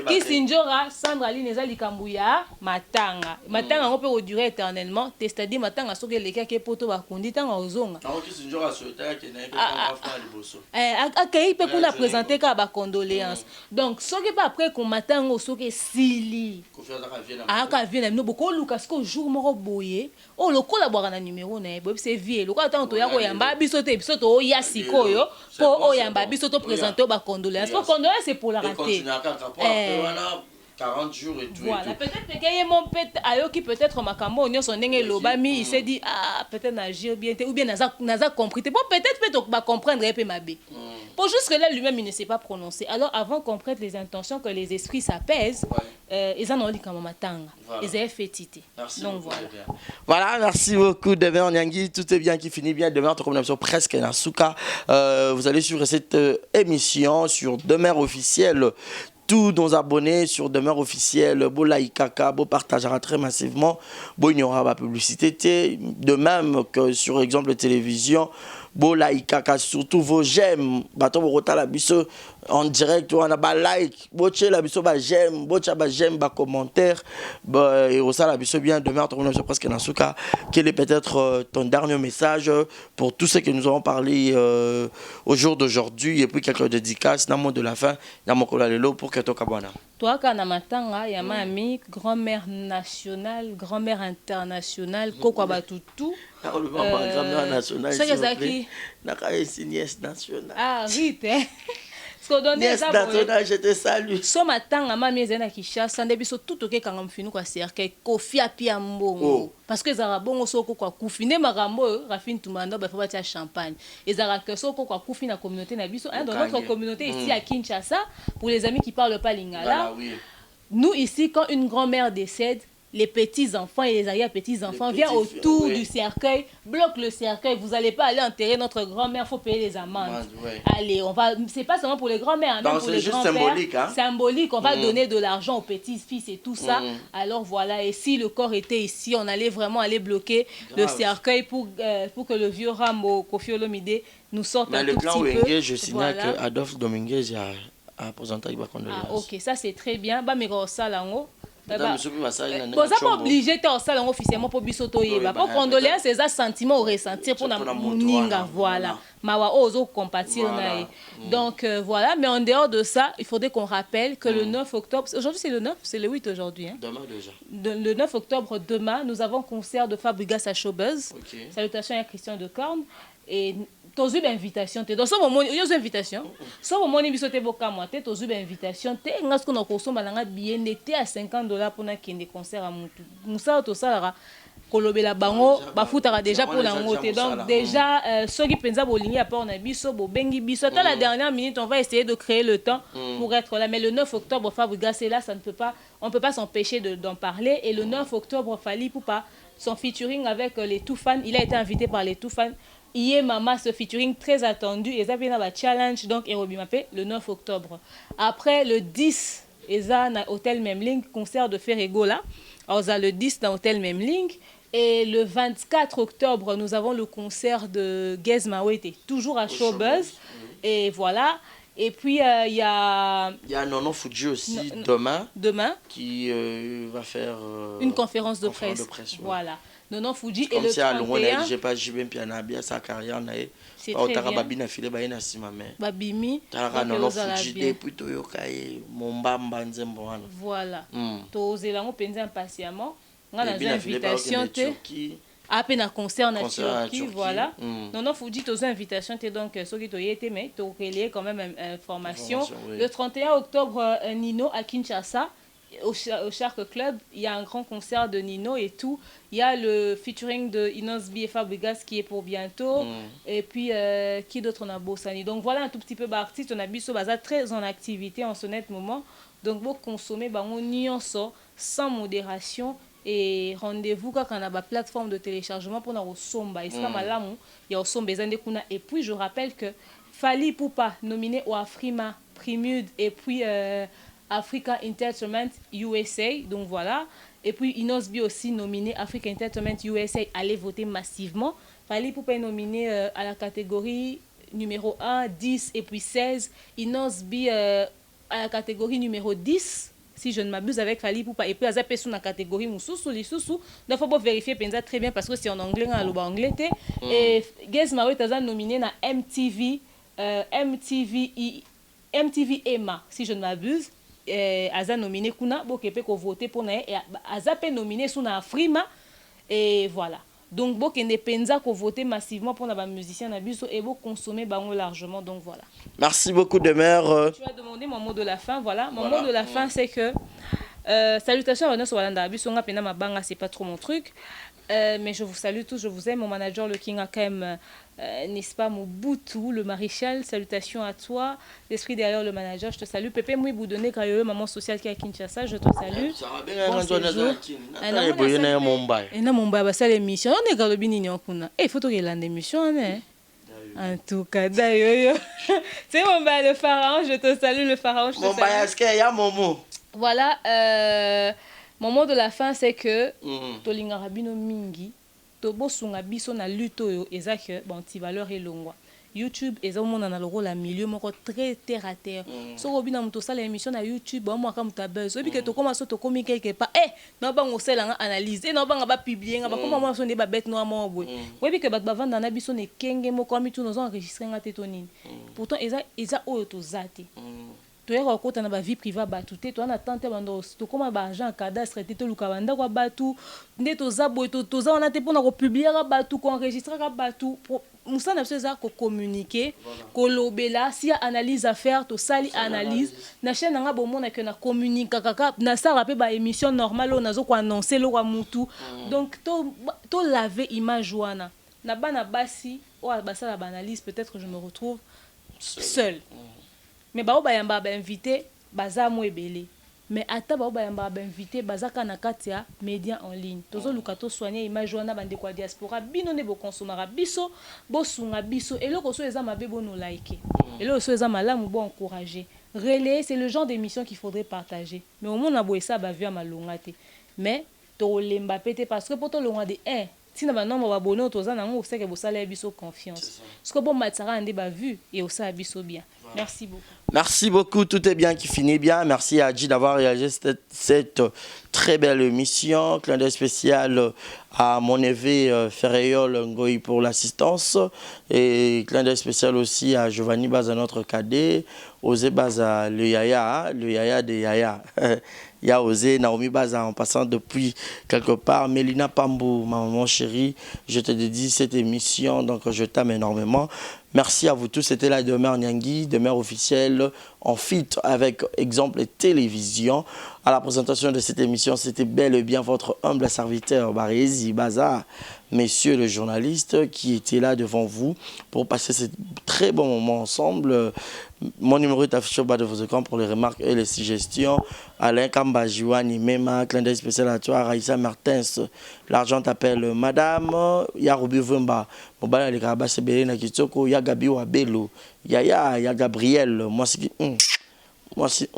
S3: qui Sinjora Sandra Line eza likambuya matanga on peut durer éternellement c'est-à-dire matanga soki les cas qui poto ba kondi tanga ozonga
S9: qui Sinjora souhaiter que na pas faire liboso
S3: akei pe kuna présenter ka ba condoléances donc soki pas après qu'on matanga soki sili ka vienne no boko luka sko jour moko boye o lo collaborer na numéro na bo c'est vie lo ka tanto ya ko yamba biso te biso to ya sikoyo po o yamba biso to présenter ba condoléances pour condoléances c'est pour la rater
S9: 40 jours et tout.
S3: Voilà, peut-être que y a mon pète ayo qui peut-être makambo onyo son ndenge lobami il s'est dit peut-être n'agir bien ou bien naza compris bon peut-être pas comprendre un peu ma bé. Pour juste que là lui-même il ne sait pas prononcer. Alors avant qu'on prête les intentions que les esprits s'apaisent, ils en ont dit comme matanga. Ils avaient fait titer. Donc voilà.
S9: Voilà, merci beaucoup Demain Nyangi, tout est bien qui finit bien. Demain on émission presque Nasuka. Vous allez suivre cette émission sur Demeure officielle. Tous nos abonnés sur Demeure officielle, beau like, beau partagera très massivement, beau il y aura la publicité, de même que sur exemple télévision, beau like, surtout vos j'aime, bateau rota la biso en direct, on a ba like, beau tché la biso ba j'aime, beau tché ba j'aime, ba commentaire, et au ça la biso bien Demeure, on a presque Nasuka, quel est peut-être ton dernier message pour tous ceux que nous avons parlé au jour d'aujourd'hui et puis quelques dédicaces, dans le mot de la fin, dans mon colalelo pour que
S3: toi, quand matanga, il y a ma amie, grand-mère nationale, grand-mère internationale, Koko Batutu.
S9: Grand-mère nationale,
S3: c'est qui?
S9: Naka est nièce nationale.
S3: Ah, vite, hein.
S9: Nièce d'Antona, je te salue.
S3: So matanga mami ezana Kinshasa nde biso tout oke kanga mfinu kwa cercueil Kofi apia mbongo parce que ezara bongo soko kwa kufi nde makambo Rafine Tumanda ba fa tia champagne ezara que soko kwa kufi na communauté na biso dans notre communauté ici à Kinshasa pour les amis qui parlent pas lingala. Nous ici quand une grand-mère décède, les petits-enfants et les arrière-petits-enfants viennent autour du cercueil, bloquent le cercueil. Vous n'allez pas aller enterrer notre grand-mère, il faut payer les amendes. Allez, on va. C'est pas seulement pour les grand-mères, même pour les grands-pères. Symbolique, hein? Symbolique, on va donner de l'argent aux petits-fils et tout ça. Alors voilà, et si le corps était ici, on allait vraiment aller bloquer le cercueil pour que le vieux Rambo Kofi Olomide nous sorte un tout petit peu.
S9: Mais le plan Wenge, je signale que Adolphe Dominguez a présenté une condoléance.
S3: Ah ok, ça c'est très bien. Bah, mais ça là,
S9: vous
S3: n'êtes pas obligé de faire officiellement pour bisoto yeba pour condoléances ces sentiments au ressentir pour na muninga voilà mawa ozo compatir na donc voilà, mais en dehors de ça il faudrait qu'on rappelle que le 9 octobre aujourd'hui c'est le 9, c'est le 8 aujourd'hui hein. Demain déjà. Le 9 octobre demain nous avons concert de Fabregas à Showbuzz. Salutations à Christian de Corne et tozu invitation te dans ce moment il y a une invitation ce moment ni bisote boka moi te tozu invitation te ngasko na kosomba na billet n'était à $50 pour na kende concert à mutu musa to salara kolobela bango bafutaka déjà pour la montée donc déjà ceux qui pensa bolingi à part na biso bo bengi biso à la dernière minute on va essayer de créer le temps pour être là mais le 9 octobre Fabregas c'est là ça ne peut pas on peut pas s'empêcher d'en parler et le 9 octobre Fally Ipupa son featuring avec les Toufan il a été invité par les Toufan. Hier, maman, ce featuring très attendu. Et ça vient dans challenge, donc, le 9 octobre. Après, le 10, ils ont un hôtel Memling, concert de Ferrego là. Alors, ça, le 10 dans l'hôtel Memling. Et le 24 octobre, nous avons le concert de Gez Mawete, toujours à Showbuzz. Et voilà. Et puis, il y a
S9: Nono Fuji aussi, demain, qui va faire
S3: une conférence de presse. Voilà. Nono Fuji et le 31.
S9: J'ai pas joué bien bien sa carrière na
S3: c'est très bien.
S9: Babina filé ba ina sima mais.
S3: Babimi.
S9: Nono Fuji depuis to yokaye mombamba nzembo wana.
S3: Voilà. To zelango penza impatiemment. Ngana invitation te. Après na concert na Turquie voilà. Nono Fuji to invitation te donc ceux qui to yete mais to relier quand même information. Le 31 octobre Nino à Kinshasa. Au Shark Club, il y a un grand concert de Nino et tout. Il y a le featuring de Inosbi et Fabregas qui est pour bientôt. Et puis, qui d'autre on a Bossani. Donc voilà un tout petit peu d'artistes. On a Bisso Baza très en activité en ce net moment. Donc, vous consommez sans modération. Et rendez-vous quand on a la plateforme de téléchargement pour nous somba. Il y a somba. Et puis, je rappelle que Fally Ipupa, nominé au Afrima, Primude et puis... Africa Entertainment USA, donc voilà. Et puis Inosbi aussi nominé Africa Entertainment USA, allez voter massivement. Fally Ipupa est nominé à la catégorie numéro 1, 10 et puis 16. Inosbi à la catégorie numéro 10, si je ne m'abuse avec Fally Ipupa. Et puis à zapper sur la catégorie Moussoussou, Lissoussou. Donc il faut vérifier penza très bien parce que c'est en anglais, on a le anglais. Et Gez Mawete est nominé à MTV EMA, si je ne m'abuse. Aza nominé kuna bokepe ko voter pour na et aza pe nominé sous na Afrima et voilà donc bokende penza ko voter massivement pour na ba musicien na biso et bo consommer bango largement donc voilà.
S9: Merci beaucoup Demer.
S3: Tu as demandé mon mot de la fin voilà mon mot de la fin c'est que salutations à Vanessa Walanda biso nga pena mabanga c'est pas trop mon truc mais je vous salue tous je vous aime mon manager le King a quand même n'est-ce pas Mobutu, le maréchal, salutations à toi, l'esprit derrière le manager, je te salue. Pépé Moui Boudonné, Kayoyo, maman sociale qui est à Kinshasa, je te salue. Bon séjour. Et non, Mumbai, bah ça l'émission, on est galobini nyokuna. Eh, faut que tu aies l'émission, hein. En tout cas, d'ailleurs, c'est Mumbai le pharaon, je te salue le pharaon, je te salue.
S9: Mumbai, est-ce qu'il y a mon mot?
S3: Voilà, mon mot de la fin, c'est que Tolinga Rabino Mingi. Tobo sunga biso na lutte oyo ezake bon ti valeur elongwa YouTube eza mona na loko la milieu moko très terre à terre soko bina muto sala émission na YouTube ba mo ka muta buzz obi ke to koma so to komi quelque part na bango sela nga analyse na banga ba publier nga ba koma mo so ne ba bête no mo boy obi ke ba vanda na biso ne kenge moko mi tu nous enregistrer nga te tonini pourtant eza oyo to zate toyaka kokota na ba vie privée batu te to na tante bando to koma ba agent cadastre te to luka banda kwa batu nde to za boy to za on a te pona ko publier ka batu ko enregistrer ka batu musana biso eza communiquer kolobela si ya analyse à faire to sali analyse na chaîne nga bomona que na communique kaka na sara pe ba émission normale on nazo ko annoncer lo kwa mutu donc to laver image wana na bana basi o basala ba analyse peut-être que je me retrouve seul mais ba o ba yamba ba invité baza mo ebele mais ata ba o ba yamba ba invité bazaka na katia média en ligne tozo luka to soigner image wana bande kwa diaspora bino ne bo consommer biso bo sunga biso eloko so eza mabe bo no like eloko so eza malamu bo encourager relayer c'est le genre d'émission qu'il faudrait partager mais au moins na bo esa ba via malonga te mais to lemba pété parce que pour to longa de tina ba nombre abonné toza nango oseke bo sala biso confiance parce que bon matsara ande ba vu et osa biso bien. Merci beaucoup.
S9: Merci beaucoup, tout est bien qui finit bien. Merci à Adji d'avoir réalisé cette très belle émission. Clin d'œil spécial à mon neveu Ferréol Ngoï pour l'assistance. Et clin d'œil spécial aussi à Giovanni Baza, notre cadet. Osé Baza, le Yaya de Yaya. Il y a Osé Naomi Baza en passant depuis quelque part. Mélina Pambou, ma maman chérie, je te dédie cette émission, donc je t'aime énormément. Merci à vous tous, c'était la demeure Nyangui, demeure officielle en fit avec Exemple Télévision. À la présentation de cette émission, c'était bel et bien votre humble serviteur Barézi Baza, messieurs les journalistes qui étaient là devant vous pour passer ce très bon moment ensemble. Mon numéro est affiché au bas de vos écrans pour les remarques et les suggestions. Alain Kambajiwani, Mema, clin d'œil spécial à toi, Raïssa Martins, l'argent t'appelle Madame, Yaroubi Vumba, Mobala les Karabas Belena Kitoko, Ya Gabi Wabelo, Ya Gabriel, moi c'est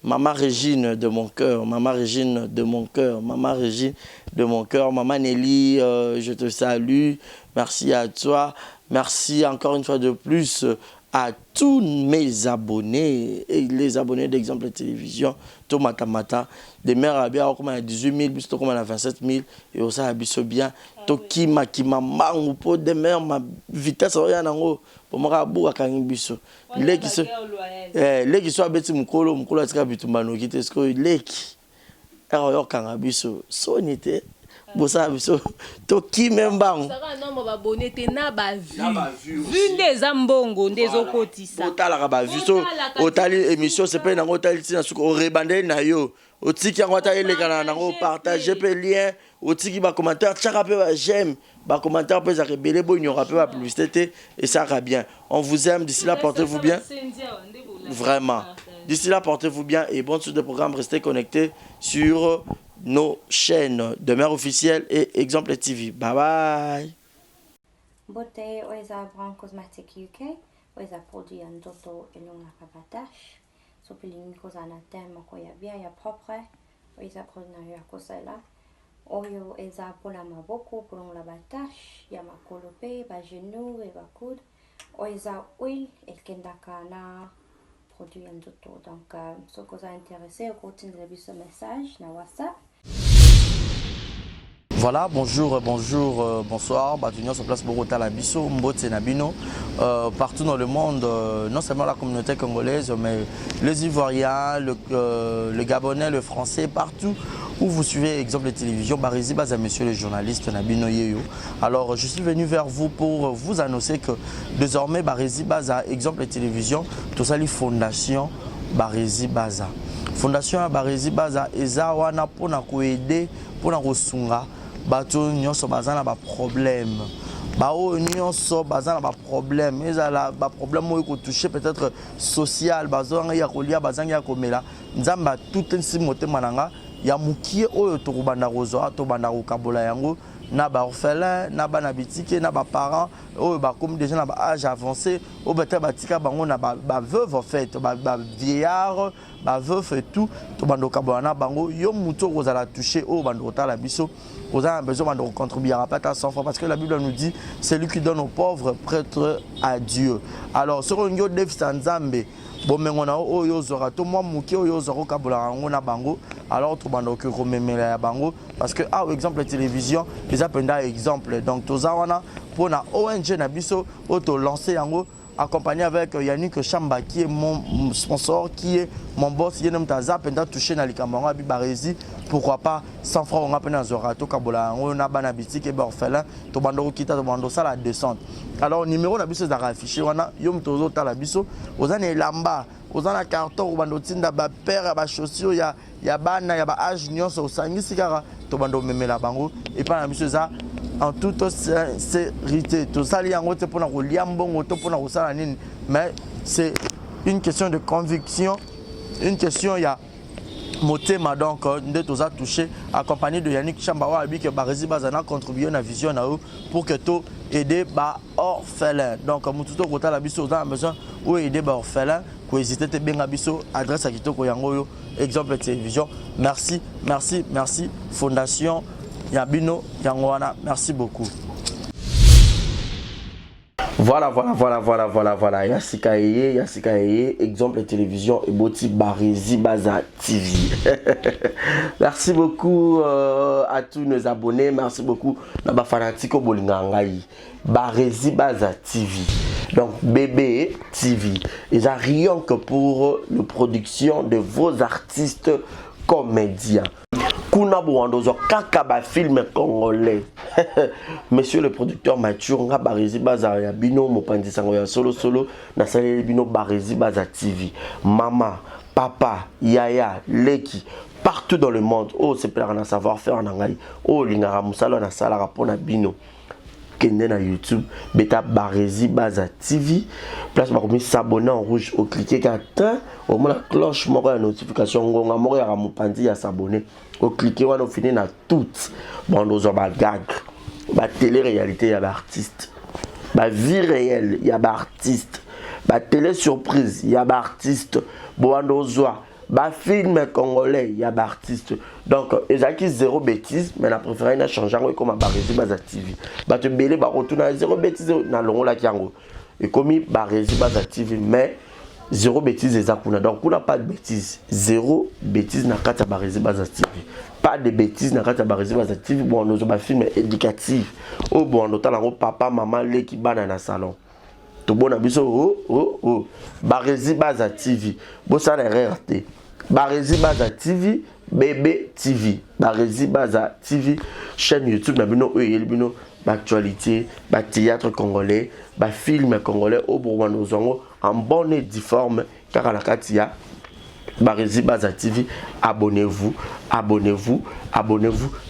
S9: Maman Régine de mon cœur, Maman Régine de mon cœur, Maman Régine de mon cœur, Maman Nelly, je te salue, merci à toi, merci encore une fois de plus à tous mes abonnés et les abonnés d'Exemple Télévision, Tomata Mata, des mères à bien, comme à 18 000, bis comme à 27 000, et aussi à biso bien, Toki Makima Mangu, pour des mères, ma vitesse, rien en haut, pour moi, à bout à Kangibiso. Les qui sont à Betty Mukolo, Mukolo, à Bitumano, qui est ce que les qui, alors Kangabiso, sonité. Bossa biso to ki memba
S3: saka nombre babonné te na ba vu des ambongo ndezo kotisa
S9: otala ba vu so otali émission c'est pas nango otali tina suko rebandel na yo otiki yango otali lekana nango partager pe lien otiki ba commentaire tchaka pe ba j'aime ba commentaire pe za rebelle bo ignorera pe ba publicité et ça ira bien. On vous aime, d'ici là portez-vous bien. Vraiment. D'ici là portez-vous bien et bonne suite de programme, restez connectés sur nos chaînes Demeure officielle et Exemple TV. Bye bye.
S10: Beauté, oisa Brand Cosmetic UK, oisa produit en toto et non la rabatache. Sopilini cosa na tema ko ya bien ya propre, oisa produit na ya kosela. Oyo eza pola maboko pour la batache, ya makolope, ba genou et ba coude. Oisa huile et kendaka na produit en toto. Donc, ce que vous a intéressé, vous continuez ce message na WhatsApp.
S9: Voilà, bonjour, bonsoir. Batunion sur place Bogota la Bisso, Mbote Nabino. Partout dans le monde, non seulement la communauté congolaise, mais les Ivoiriens, le Gabonais, le Français, partout où vous suivez Exemple Télévision, Barézi Baza, messieurs les journalistes Nabino Yeyo. Alors, je suis venu vers vous pour vous annoncer que désormais Barézi Baza, Exemple Télévision, tout ça, les fondations Barézi Baza. Fondation Barézi Baza, eza wana pona ko aider, pona ko sunga. Bato nyonso bazana ba problème bao nyonso bazana ba problème ezala ba problème mo ko toucher peut-être social bazanga ya kolia bazanga ya komela nzamba tout nsi motema nanga ya mukie oyo to kubanda kozo to banda ko kabola yango na ba orphelin na ba na bitike na ba parents oyo ba comme déjà na ba âge avancé o beta batika bango na ba veuve en fait ba vieillard ba veuf et tout to bando kabola na bango yo muto kozala toucher o bando ta la biso. Vous avez besoin de contribuer à pas à 100 fois parce que la Bible nous dit c'est lui qui donne aux pauvres prêtre à Dieu. Alors sur un yo dev sanzambe bon mais on a oyo zora to moi muki oyo zoro kabula ngona bango alors to bando que rememela ya bango parce que ah exemple télévision les appenda exemple donc to zawana pour na ONG na biso auto lancer yango accompagné avec Yannick Chamba qui est mon sponsor, qui est mon boss. Il y a un taza, pendant touché dans les camarades, Barési, pourquoi pas 100 francs on a peine dans Zorato, Kabola, on a Banabiti qui est orphelin, Tobando Kita, Tobando ça la descente. Alors numéro d'abus c'est affiché, on a Yom Tozo Talabiso, aux années Lamba, aux années carton, Tobando Tinda, Père, Chaussure, il y a Bana, il y a Age, Nyon, au Sangi, Sigara, Tobando Memela Bango, et pas la monsieur ça. En toute sincérité, tout ça, mais c'est une question de conviction, une question, il y a Motema donc, nous tous a touché, accompagné de Yannick Chambawa, que Barési Bazana contribué à la vision pour que tout aider les orphelins. Donc, nous tous côté la biso, on a besoin d'aider les orphelins, pour hésiter à bien biso, adresse à Kitoko Yango, exemple de télévision. Merci, merci, merci, Fondation Yabino Yangoana, merci beaucoup.
S11: Voilà. Yassika Eye, exemple de télévision et Boti Barési Baza TV. Merci beaucoup à tous nos abonnés. Merci beaucoup à Fanatiko Bolingangaï. Barési Baza TV. Donc BB TV. Et ça rien que pour la production de vos artistes comédiens. Kuna Bouandozo Kakaba film congolais. Monsieur le producteur Mathieu nga Barési Baza ya bino mopandi sango ya solo na salé bino Barési Baza TV. Mama, papa, yaya, leki partout dans le monde. Oh c'est plein de savoir-faire en anglais. Oh lingara musalo na sala rapona bino. Kende na YouTube, beta Barési Baza TV. Place par comme s'abonner en rouge au cliquer qu'atteint au moins la cloche moko la notification ngonga moko ya mopandi ya s'abonner. Au cliquer on finit na toutes. Bon nous on va gag. Ba télé-réalité, il y a l'artiste. Ba vie réelle, il y a l'artiste. Ba télé-surprise, il y a l'artiste. Boandozoa. Ba film congolais, il y a l'artiste. Donc, ils ont zéro bêtise, mais la préférence a changé comme à Barési Baza TV. Ba te belé, ba retourne à zéro bêtise dans le rôle là qui yango. Et comme Barési Baza TV, mais zéro bêtise exactement. Donc, on n'a pas de bêtise. Zéro bêtise na kata Barési Baza TV. Pas de bêtises na kata Barési Baza TV. Bon, nous avons un film éducatif. Oh bon, nous avons papa, maman, les qui banent dans le salon. Tout bon abisso. Oh. Barési Baza TV. Bon ça les RT. Barési Baza TV. Bébé TV. Barési Baza TV. Chaîne YouTube na bino bino actualité, théâtre congolais, film congolais. Oh bon, nous avons en bonne et difforme car à la katia. Barési Baza TV, abonnez-vous.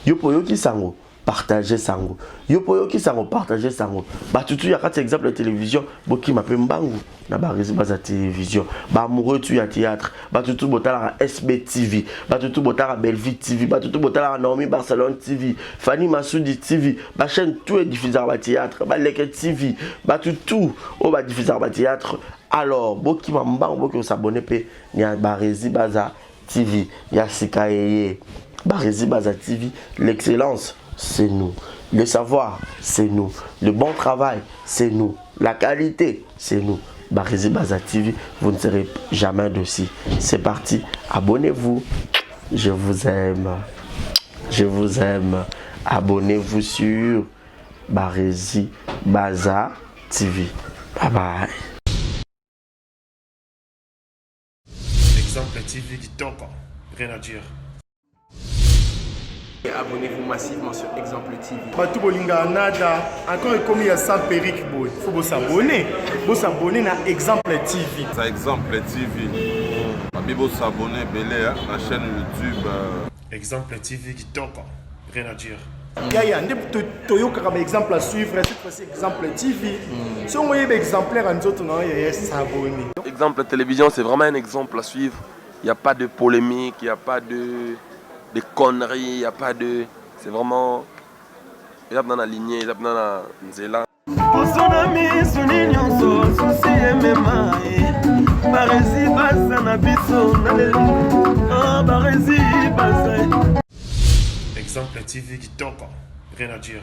S11: Yopoyo qui sango, partagez sango. Yopoyo qui sango, partagez sango. Tout y a quatre exemples de télévision, boki m'appelle Mbangu, na Barési Baza télévision. Amoureux tu y a théâtre, tout botala SB TV, tout botala Belleville TV, tout botala Naomi Barcelone TV, Fanny Massoudi TV, chaîne tout est diffusé à théâtre, Leke TV, tout au diffusé à théâtre. Alors, boki mamba, boki s'abonner pe, il y a Barési Baza TV, il y a Sikaye, Barési Baza TV, l'excellence, c'est nous. Le savoir, c'est nous. Le bon travail, c'est nous. La qualité, c'est nous. Barési Baza TV, vous ne serez jamais dessus. C'est parti, abonnez-vous. Je vous aime. Abonnez-vous sur Barési Baza TV. Bye bye.
S6: Exemple TV qui toque, rien à dire.
S11: Abonnez-vous massivement sur Exemple TV.
S6: Batou bolinga nada, encore comme il y a 100 périques, il faut vous s'abonner. Vous s'abonner à Exemple TV.
S7: C'est Exemple TV. Vous s'abonner à la chaîne YouTube.
S6: Exemple TV qui toque, rien à dire. Il y a un exemple à suivre, cette fois-ci Exemple TV. Si on voit un exemplaire, il y a s'abonner.
S8: Exemple télévision, c'est vraiment un exemple à suivre. Il n'y a pas de polémique, il n'y a pas de conneries, il n'y a pas de... C'est vraiment... Il y a dans la lignée, il y a dans la nzela.
S6: Exemple TV qui toque, rien à dire.